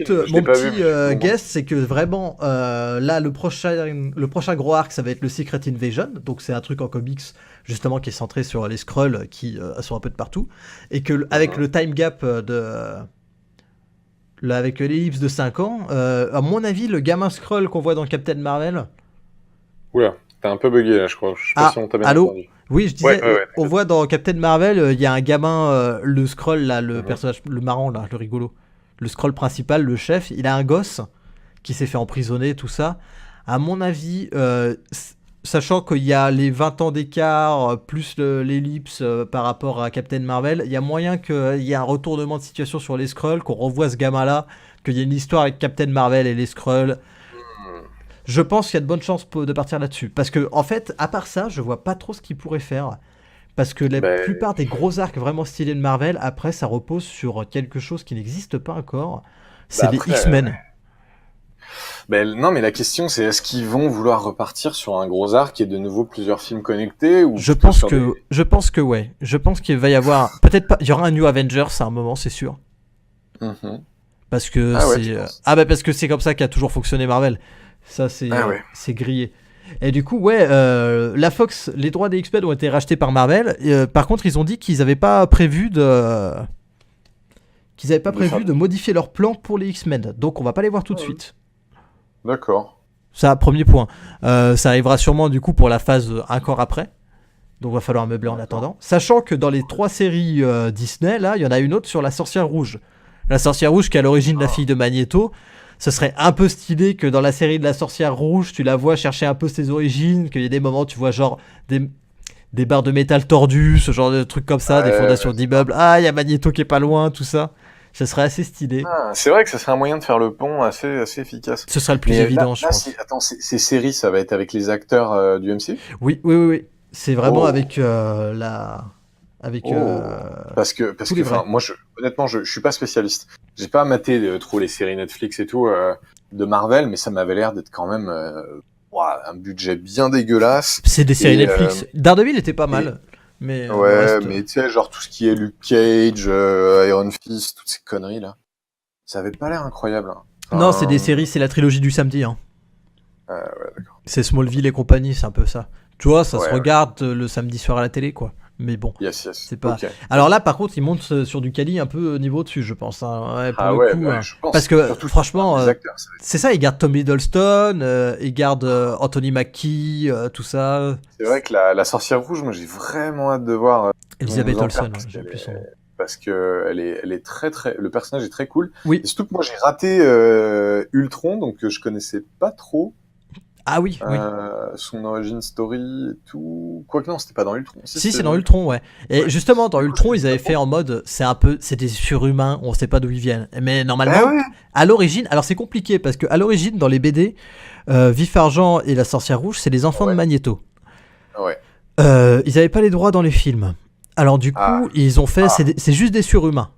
guess, c'est que vraiment, là, le prochain gros arc, ça va être le Secret Invasion. Donc c'est un truc en comics, justement, qui est centré sur les Skrulls qui sont un peu de partout. Et que avec le time gap là, avec l'ellipse de 5 ans, à mon avis, le gamin Skrull qu'on voit dans Captain Marvel. Oula, t'as un peu bugué là, je crois. Je sais pas si on t'a bien allô. entendu. Oui, je disais, Ouais. on voit dans Captain Marvel, il y a un gamin, le Skrull là, le personnage, le marrant là, le rigolo, le Skrull principal, le chef, il a un gosse qui s'est fait emprisonner, tout ça. À mon avis, sachant qu'il y a les 20 ans d'écart, plus l'ellipse par rapport à Captain Marvel, il y a moyen qu'il y ait un retournement de situation sur les Skrulls, qu'on revoie ce gamin-là, qu'il y ait une histoire avec Captain Marvel et les Skrulls. Je pense qu'il y a de bonnes chances de partir là-dessus. Parce que, en fait, à part ça, je vois pas trop ce qu'ils pourraient faire. Parce que la plupart des gros arcs vraiment stylés de Marvel, après, ça repose sur quelque chose qui n'existe pas encore. C'est les X-Men. Non, mais la question, c'est est-ce qu'ils vont vouloir repartir sur un gros arc et de nouveau plusieurs films connectés ou je pense que ouais. Je pense qu'il va y avoir... Peut-être pas... Il y aura un New Avengers à un moment, c'est sûr. Parce que parce que c'est comme ça qu'a toujours fonctionné Marvel. Ça, c'est grillé. Et du coup, la Fox, les droits des X-Men ont été rachetés par Marvel. Par contre, ils ont dit qu'ils n'avaient pas prévu de modifier leur plan pour les X-Men. Donc, on va pas les voir tout de suite. D'accord. Ça, premier point. Ça arrivera sûrement du coup pour la phase encore après. Donc, va falloir meubler en attendant. Sachant que dans les 3 séries Disney, là, il y en a une autre sur la Sorcière Rouge. La Sorcière Rouge qui est à l'origine de la fille de Magneto. Ce serait un peu stylé que dans la série de la Sorcière Rouge, tu la vois chercher un peu ses origines, qu'il y ait des moments, tu vois genre des barres de métal tordues, ce genre de trucs comme ça, des fondations d'immeubles. Ah, il y a Magneto qui est pas loin, tout ça. Ça serait assez stylé. C'est vrai que ça serait un moyen de faire le pont assez efficace. Ce serait le plus évident, je pense. Attends, ces séries, ça va être avec les acteurs du MCU ? Oui. C'est vraiment avec parce que moi honnêtement je suis pas spécialiste. J'ai pas maté trop les séries Netflix et tout de Marvel, mais ça m'avait l'air d'être quand même un budget bien dégueulasse. C'est des séries Netflix. Daredevil était pas mal. Mais mais tu sais, genre tout ce qui est Luke Cage, Iron Fist, toutes ces conneries là, ça avait pas l'air incroyable. Non, c'est des séries, c'est la trilogie du samedi. D'accord. C'est Smallville et compagnie, c'est un peu ça. Tu vois, ça se regarde le samedi soir à la télé, quoi. Mais bon, c'est pas. Okay. Alors là, par contre, ils montent sur du quali un peu niveau dessus, je pense. Je pense. Parce que franchement, c'est ça. Ils gardent Tom Hiddleston, ils gardent Anthony Mackie, tout ça. C'est vrai que la Sorcière Rouge, moi, j'ai vraiment hâte de voir. Elizabeth Olsen, j'ai plus son nom. Parce que elle est très très. Le personnage est très cool. Oui. Et surtout que moi, j'ai raté Ultron, donc je connaissais pas trop. Ah oui. Son origin story et tout. Quoique non, c'était pas dans Ultron. Si, c'est dans Ultron, ouais. Et justement, dans Ultron, ils avaient fait en mode, c'est des surhumains, on sait pas d'où ils viennent. Mais normalement, à l'origine, alors c'est compliqué parce que à l'origine, dans les BD, Vif Argent et la Sorcière Rouge, c'est les enfants de Magneto. Ils avaient pas les droits dans les films. Alors du coup, ils ont fait, c'est juste des surhumains.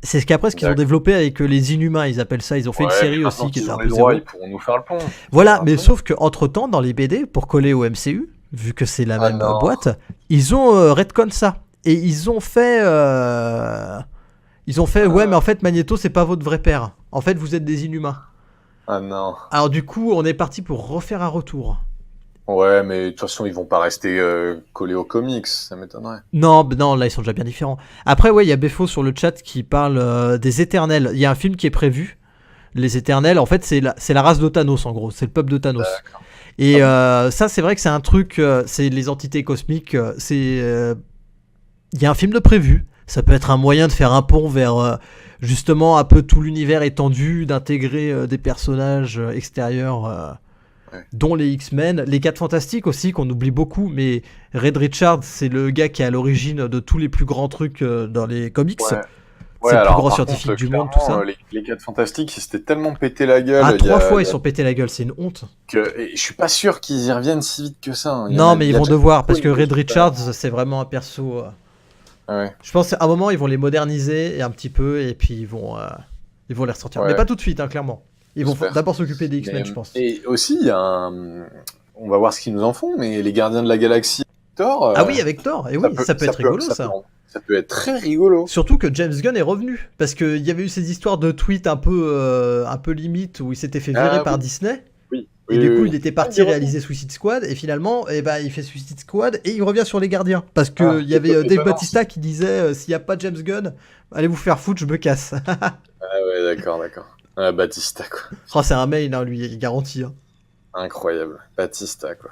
C'est ce qu'après, ce qu'ils ont développé avec les Inhumains, ils appellent ça. Ils ont fait une série aussi qui est un peu zéro. Ils pourront nous faire le pont. Voilà, mais sauf qu'entre temps, dans les BD, pour coller au MCU, vu que c'est la même boîte, ils ont retcon ça. Et ils ont fait. Mais en fait, Magneto, c'est pas votre vrai père. En fait, vous êtes des Inhumains. Ah non. Alors, du coup, on est parti pour refaire un retour. Ouais, mais de toute façon, ils vont pas rester collés aux comics, ça m'étonnerait. Non, là, ils sont déjà bien différents. Après, il y a Befo sur le chat qui parle des Éternels. Il y a un film qui est prévu. Les Éternels, en fait, c'est la race de Thanos, en gros. C'est le peuple de Thanos. D'accord. Et ça, c'est vrai que c'est un truc... c'est les entités cosmiques. Il y a un film de prévu. Ça peut être un moyen de faire un pont vers... justement, un peu tout l'univers étendu, d'intégrer des personnages extérieurs... dont les X-Men, les 4 Fantastiques aussi, qu'on oublie beaucoup, mais Reed Richards, c'est le gars qui est à l'origine de tous les plus grands trucs dans les comics. C'est le plus grand scientifique du monde, tout ça. Les 4 Fantastiques, ils s'étaient tellement pété la gueule. 3 fois, ils sont pété la gueule, c'est une honte. Et je suis pas sûr qu'ils y reviennent si vite que ça. Non, mais ils vont devoir, parce que Reed Richards, c'est vraiment un perso... Je pense qu'à un moment, ils vont les moderniser et un petit peu, et puis ils vont les ressortir. Mais pas tout de suite, clairement. Ils vont d'abord s'occuper des X-Men, je pense. Et aussi, il y a on va voir ce qu'ils nous en font, mais les Gardiens de la Galaxie, Thor... Ah oui, avec Thor, et oui, ça peut être rigolo, ça. Ça peut être très rigolo. Surtout que James Gunn est revenu, parce qu'il y avait eu ces histoires de tweets un peu limite, où il s'était fait virer par Disney. Et du coup, il était parti réaliser Suicide Squad, et finalement, il fait Suicide Squad, et il revient sur les Gardiens. Parce qu'il y avait Dave Bautista qui disait, s'il n'y a pas James Gunn, allez vous faire foutre, je me casse. Ouais, d'accord, d'accord. Batista, quoi. Oh, c'est un main, hein, lui, il est garanti. Hein. Incroyable. Batista, quoi.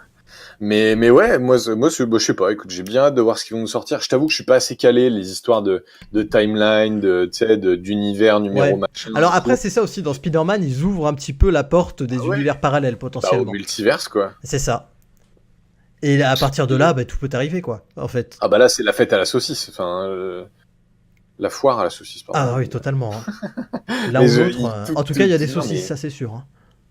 Mais ouais, moi, je sais pas, écoute, j'ai bien hâte de voir ce qu'ils vont nous sortir. Je t'avoue que je suis pas assez calé, les histoires de timeline, tu sais, d'univers, numéro, Ouais. machin, Alors et après, tout. c'est ça aussi, dans Spider-Man, ils ouvrent un petit peu la porte Ah des ouais, univers parallèles, bah au potentiellement. multiverse, quoi. C'est ça. Et à partir de là, bah, tout peut arriver, quoi, en fait. Ah bah là, c'est la fête à la saucisse, enfin, la foire à la saucisse, Ah pardon. oui, totalement. Hein. L'un Mais ou l'autre. tout, En tout cas, il y a des tout, non, saucisses, mais, ça c'est sûr. Hein.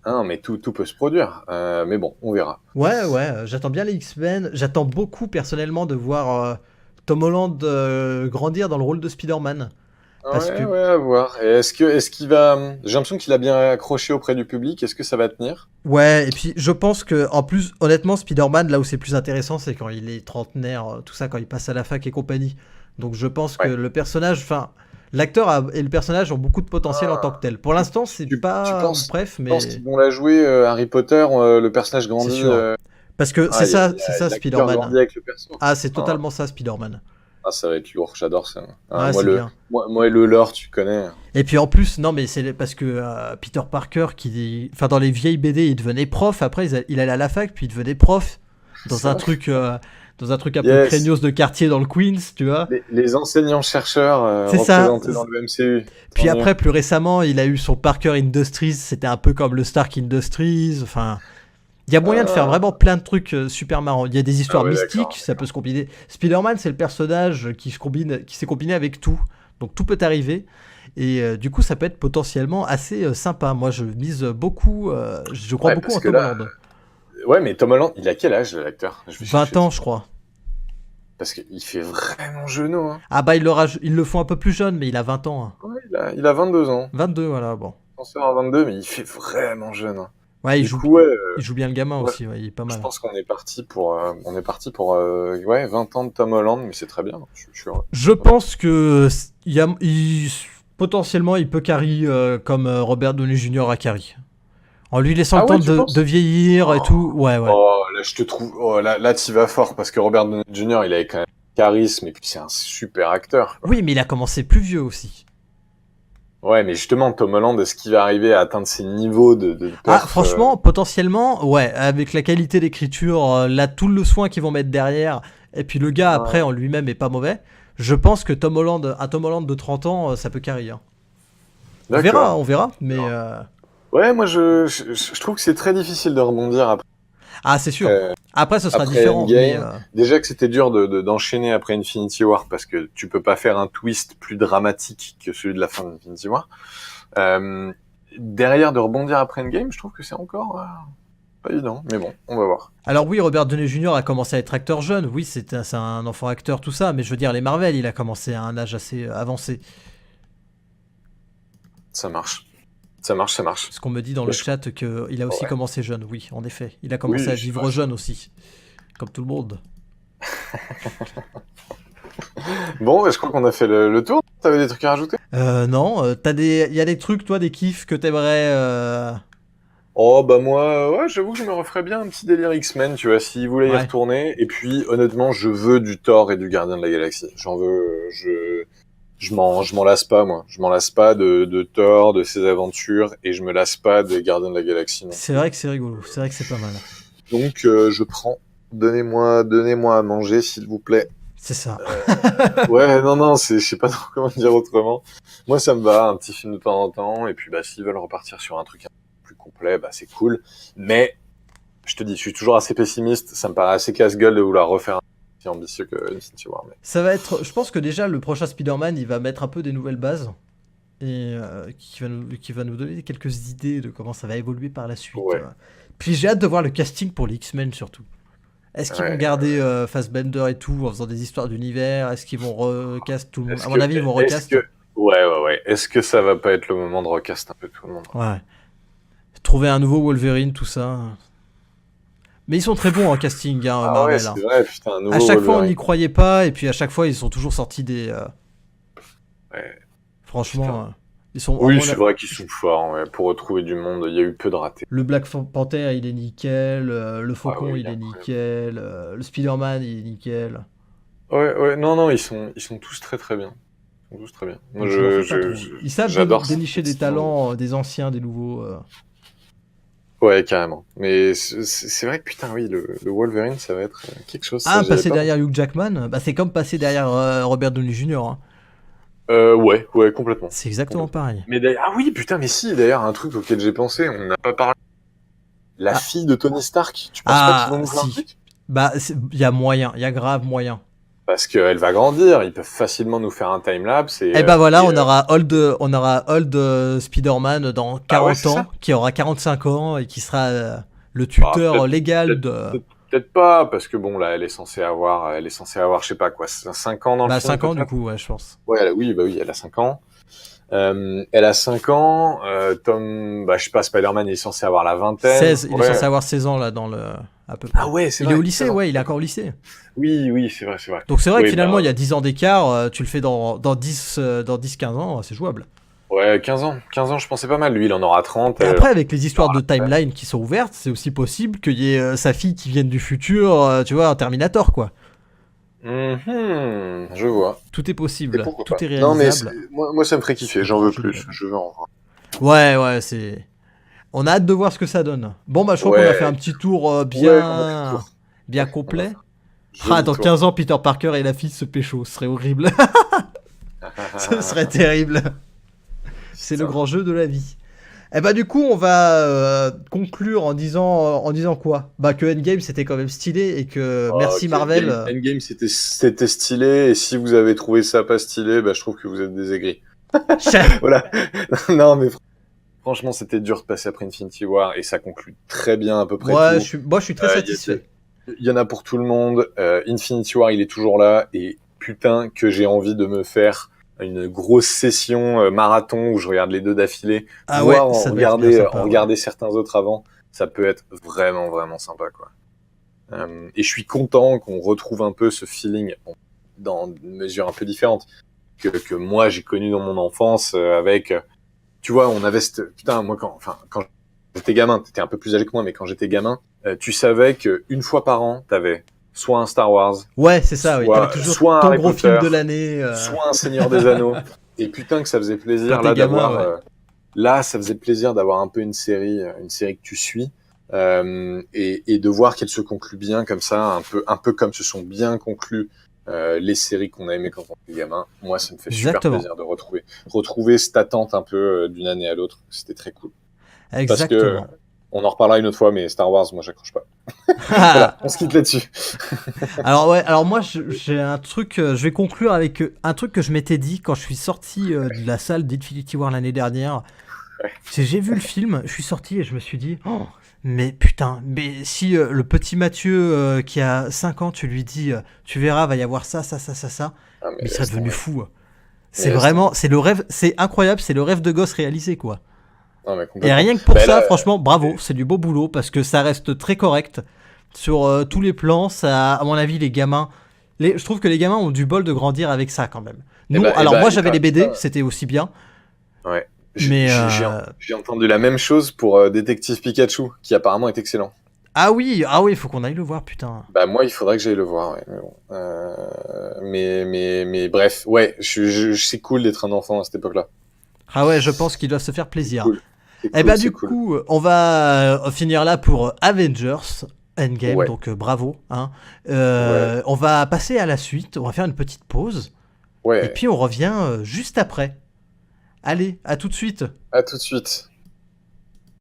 non, mais tout peut se produire. Mais bon, on verra. Ouais, ouais, j'attends bien les X-Men. J'attends beaucoup, personnellement, de voir Tom Holland grandir dans le rôle de Spider-Man. Parce Ouais, que, ouais, à voir. Et est-ce qu'il va, j'ai l'impression qu'il a bien accroché auprès du public. Est-ce que ça va tenir? ouais, et puis je pense que, en plus, honnêtement, Spider-Man, là où c'est plus intéressant, c'est quand il est trentenaire, tout ça, quand il passe à la fac et compagnie. Donc je pense que Ouais. le personnage, enfin, l'acteur et le personnage ont beaucoup de potentiel en tant que Ah, tel. Pour l'instant, c'est tu pas mon préf, penses mais qu'ils vont la jouer Harry Potter, le personnage c'est grandit. sûr. Parce que Ah, c'est ça l'acteur Spider-Man. grandit avec le perso. Ah, c'est Ah, totalement ça Spider-Man. ça va être lourd. J'adore ça. Ouais, c'est bien. Moi et le lore, tu connais. Et puis en plus, non, mais c'est parce que Peter Parker, enfin dans les vieilles BD, il devenait prof. Après, il allait à la fac, puis il devenait prof dans C'est un vrai. truc, dans un truc un peu Yes. craignos de quartier dans le Queens, tu vois. Les enseignants-chercheurs C'est ça. représentés dans le MCU. Tant Puis mieux. après, plus récemment, il a eu son Parker Industries. C'était un peu comme le Stark Industries. Enfin, il y a moyen de faire Ah, vraiment plein de trucs super marrants. Il y a des ah histoires ouais, mystiques, d'accord. ça peut se combiner. Spider-Man, c'est le personnage qui s'est combiné avec tout. Donc tout peut arriver. Et du coup, ça peut être potentiellement assez sympa. Moi, je mise beaucoup, je crois Ouais, beaucoup parce en que Tom là, Holland. ouais, mais Tom Holland, il a quel âge, l'acteur? Je vais 20 chercher ans, ça. je crois. Parce qu'il fait vraiment genou, hein. Ah bah, ils le font un peu plus jeune, mais il a 20 ans. Hein. Ouais, il a 22 ans. 22, voilà, bon. Censeur à 22, mais il fait vraiment jeune, hein. Ouais, Du coup, ouais, il joue bien le gamin ouais, aussi, ouais, il est pas je mal. pense qu'on est parti pour ouais, 20 ans de Tom Holland, mais c'est très bien. Je suis heureux. Je pense que potentiellement, il peut carry comme Robert Downey Jr. a carry. En lui laissant le Ah temps ouais, tu de penses? vieillir et tout. Ouais, ouais. Oh, là, je te trouve. Oh, là, t'y vas fort parce que Robert Downey Jr. il avait quand même charisme et puis c'est un super acteur, quoi. Oui, mais il a commencé plus vieux aussi. Ouais, mais justement, Tom Holland, est-ce qu'il va arriver à atteindre ces niveaux de Ah, perf franchement, potentiellement, ouais, avec la qualité d'écriture, là, tout le soin qu'ils vont mettre derrière, et puis le gars après ouais. en lui-même est pas mauvais. Je pense que un Tom Holland de 30 ans, ça peut carry. Hein. D'accord. On verra, mais Ouais, moi, je trouve que c'est très difficile de rebondir ah, c'est sûr. après, Après, ce sera après différent, mais Endgame. Déjà que c'était dur d'enchaîner après Infinity War parce que tu peux pas faire un twist plus dramatique que celui de la fin d'Infinity War. Euh, Derrière, de rebondir après Endgame, je trouve que c'est encore pas évident. Mais bon, on va voir. alors oui, Robert Downey Jr. a commencé à être acteur jeune. Oui, c'est un enfant acteur, tout ça. Mais je veux dire, les Marvel, il a commencé à un âge assez avancé. Ça marche. Ça marche, ça marche. Ce qu'on me dit dans Mais le chat qu'il a aussi ouais. commencé jeune. Oui, en effet, il a commencé Oui, à vivre jeune aussi, comme tout le monde. Bon, je crois qu'on a fait le tour. T'avais des trucs à rajouter? Non, il y a des trucs, toi, des kiffs que t'aimerais. Oh, bah moi, ouais, j'avoue que je me referais bien un petit délire X-Men, tu vois, s'ils voulaient y Ouais. retourner. Et puis, honnêtement, je veux du Thor et du Gardien de la Galaxie. J'en veux, je m'en lasse pas, moi. Je m'en lasse pas de Thor, de ses aventures, et je me lasse pas des Gardiens de la Galaxie non C'est plus. vrai que c'est rigolo. C'est vrai que c'est pas mal. Donc, je prends. Donnez-moi à manger, s'il vous plaît. C'est ça. Ouais, non, je sais pas trop comment dire autrement. Moi, ça me va, un petit film de temps en temps, et puis, bah, s'ils veulent repartir sur un truc un peu plus complet, bah, c'est cool. Mais, je te dis, je suis toujours assez pessimiste, ça me paraît assez casse-gueule de vouloir refaire un truc aussi ambitieux que Infinity War. Mais... Ça va être. Je pense que déjà, le prochain Spider-Man, il va mettre un peu des nouvelles bases. Et qui va nous donner quelques idées de comment ça va évoluer par la suite. Ouais, Puis j'ai hâte de voir le casting pour les X-Men surtout. Est-ce qu'ils vont ouais. garder Fassbender et tout en faisant des histoires d'univers? Est-ce qu'ils vont recast tout le monde? Est-ce À que, mon avis, ils vont recast. ouais. Est-ce que ça va pas être le moment de recast un peu tout le monde? Ouais. Trouver un nouveau Wolverine, tout ça. Mais ils sont très bons en casting, hein, Ah ouais, Marvel. Hein. c'est vrai, putain, un À nouveau chaque fois, on n'y Wolverine. croyait pas, et puis à chaque fois, ils sont toujours sortis des. Ouais, Franchement, putain. ils sont. Oui, c'est vrai qu'ils sont forts, ouais. Pour retrouver du monde, il y a eu peu de ratés. Le Black Panther, il est nickel. Le Ah Faucon, ouais, il il est est incroyable. nickel. Le Spider-Man, il est nickel. Ouais, non, ils sont tous très très bien. sont tous très bien. Moi, Donc je m'en fais pas trop. Ils savent j'adore dénicher des ce talents, des anciens, des nouveaux. Ouais, carrément. Mais c'est vrai que putain, oui, le Wolverine, ça va être quelque chose. Ça, Ah, j'y avais passer pas derrière Hugh Jackman, bah, c'est comme passer derrière Robert Downey Jr. hein. Ouais, complètement. C'est exactement pareil. Mais d'ailleurs, ah oui, putain, mais si, d'ailleurs, un truc auquel j'ai pensé, on n'a pas parlé. La fille de Tony Stark, tu penses pas qu'ils vont nous faire un si. truc? Bah, il y a moyen, il y a grave moyen. Parce qu'elle va grandir, ils peuvent facilement nous faire un timelapse. Et bah voilà, on aura Old Spider-Man dans 40 ans, ça. qui aura 45 ans et qui sera le tuteur légal de. Peut-être pas, parce que bon, là, elle est censée avoir, je sais pas quoi, 5 ans dans le Bah, film. 5 ans du coup, ouais, je pense. Ouais, oui, elle a 5 ans. Elle a 5 ans, Tom, bah, je sais pas, Spider-Man il est censé avoir la vingtaine. 16, il est censé avoir 16 ans là dans le. À peu près. Ah ouais, c'est il vrai. est au lycée, ouais, il est encore au lycée. Oui, c'est vrai. Donc c'est vrai que Oui, finalement, il y a 10 ans d'écart, tu le fais dans 10-15 ans, c'est jouable. Ouais, 15 ans, je pensais pas mal. Lui, il en aura 30. Et après, avec les histoires de timeline qui sont ouvertes, c'est aussi possible qu'il y ait sa fille qui vienne du futur, tu vois, un Terminator, quoi. Je vois. Tout est possible, tout pas. est réalisable. Non, mais moi, ça me ferait kiffer, j'en veux plus, je veux en voir. Ouais, c'est... On a hâte de voir ce que ça donne. Bon, bah, je crois qu'on a fait un petit tour bien complet. Dans 15 ans, Peter Parker et la fille se pécho, ce serait horrible. Ce serait terrible. C'est le grand jeu de la vie. Et bah du coup, on va conclure en disant quoi? Bah que Endgame c'était quand même stylé et que merci Marvel. Endgame c'était stylé et si vous avez trouvé ça pas stylé, bah je trouve que vous êtes des aigris. Voilà. Non mais franchement, c'était dur de passer après Infinity War et ça conclut très bien à peu près tout. Moi je suis très satisfait. Il y en a pour tout le monde. Infinity War, il est toujours là et putain que j'ai envie de me faire une grosse session marathon où je regarde les deux d'affilée, voire regarder certains autres avant, ça peut être vraiment vraiment sympa quoi. Et je suis content qu'on retrouve un peu ce feeling dans une mesure un peu différente que moi j'ai connu dans mon enfance avec, tu vois, on avait putain moi quand j'étais gamin, t'étais un peu plus âgé que moi, mais quand j'étais gamin, tu savais qu'une fois par an t'avais soit un Star Wars. Ouais, c'est ça, oui. T'avais toujours soit ton Harry gros Potter, film de l'année. Soit un Seigneur des Anneaux. Et putain que ça faisait plaisir là d'avoir. Là, ça faisait plaisir d'avoir un peu une série que tu suis et de voir qu'elle se conclut bien comme ça, un peu comme se sont bien conclues les séries qu'on a aimées quand on était gamin. Moi, ça me fait super plaisir de retrouver cette attente un peu d'une année à l'autre. C'était très cool. Exactement. Parce que on en reparlera une autre fois, mais Star Wars, moi, j'accroche pas. Voilà, on se quitte là-dessus. alors moi, j'ai un truc, je vais conclure avec un truc que je m'étais dit quand je suis sorti de la salle d'Infinity War l'année dernière. J'ai vu le film, je suis sorti et je me suis dit, mais putain, mais si le petit Mathieu qui a 5 ans, tu lui dis, tu verras, va y avoir ça, mais il serait devenu fou. C'est vraiment, c'est le rêve, c'est incroyable, c'est le rêve de gosse réalisé, quoi. Et rien que pour ça, franchement, bravo, c'est du beau boulot parce que ça reste très correct sur tous les plans. Ça, à mon avis, les gamins, je trouve que les gamins ont du bol de grandir avec ça quand même. Nous, moi j'avais les BD, c'était aussi bien. Ouais. Mais j'ai entendu la même chose pour Détective Pikachu, qui apparemment est excellent. Ah oui, il faut qu'on aille le voir, putain. Bah moi, il faudrait que j'aille le voir. Ouais. Mais bref, ouais, c'est cool d'être un enfant à cette époque-là. Ah ouais, je pense qu'ils doivent se faire plaisir. Cool. Et bah du coup, on va finir là pour Avengers Endgame, donc bravo. Hein. On va passer à la suite, on va faire une petite pause. Ouais. Et puis on revient juste après. Allez, à tout de suite. À tout de suite.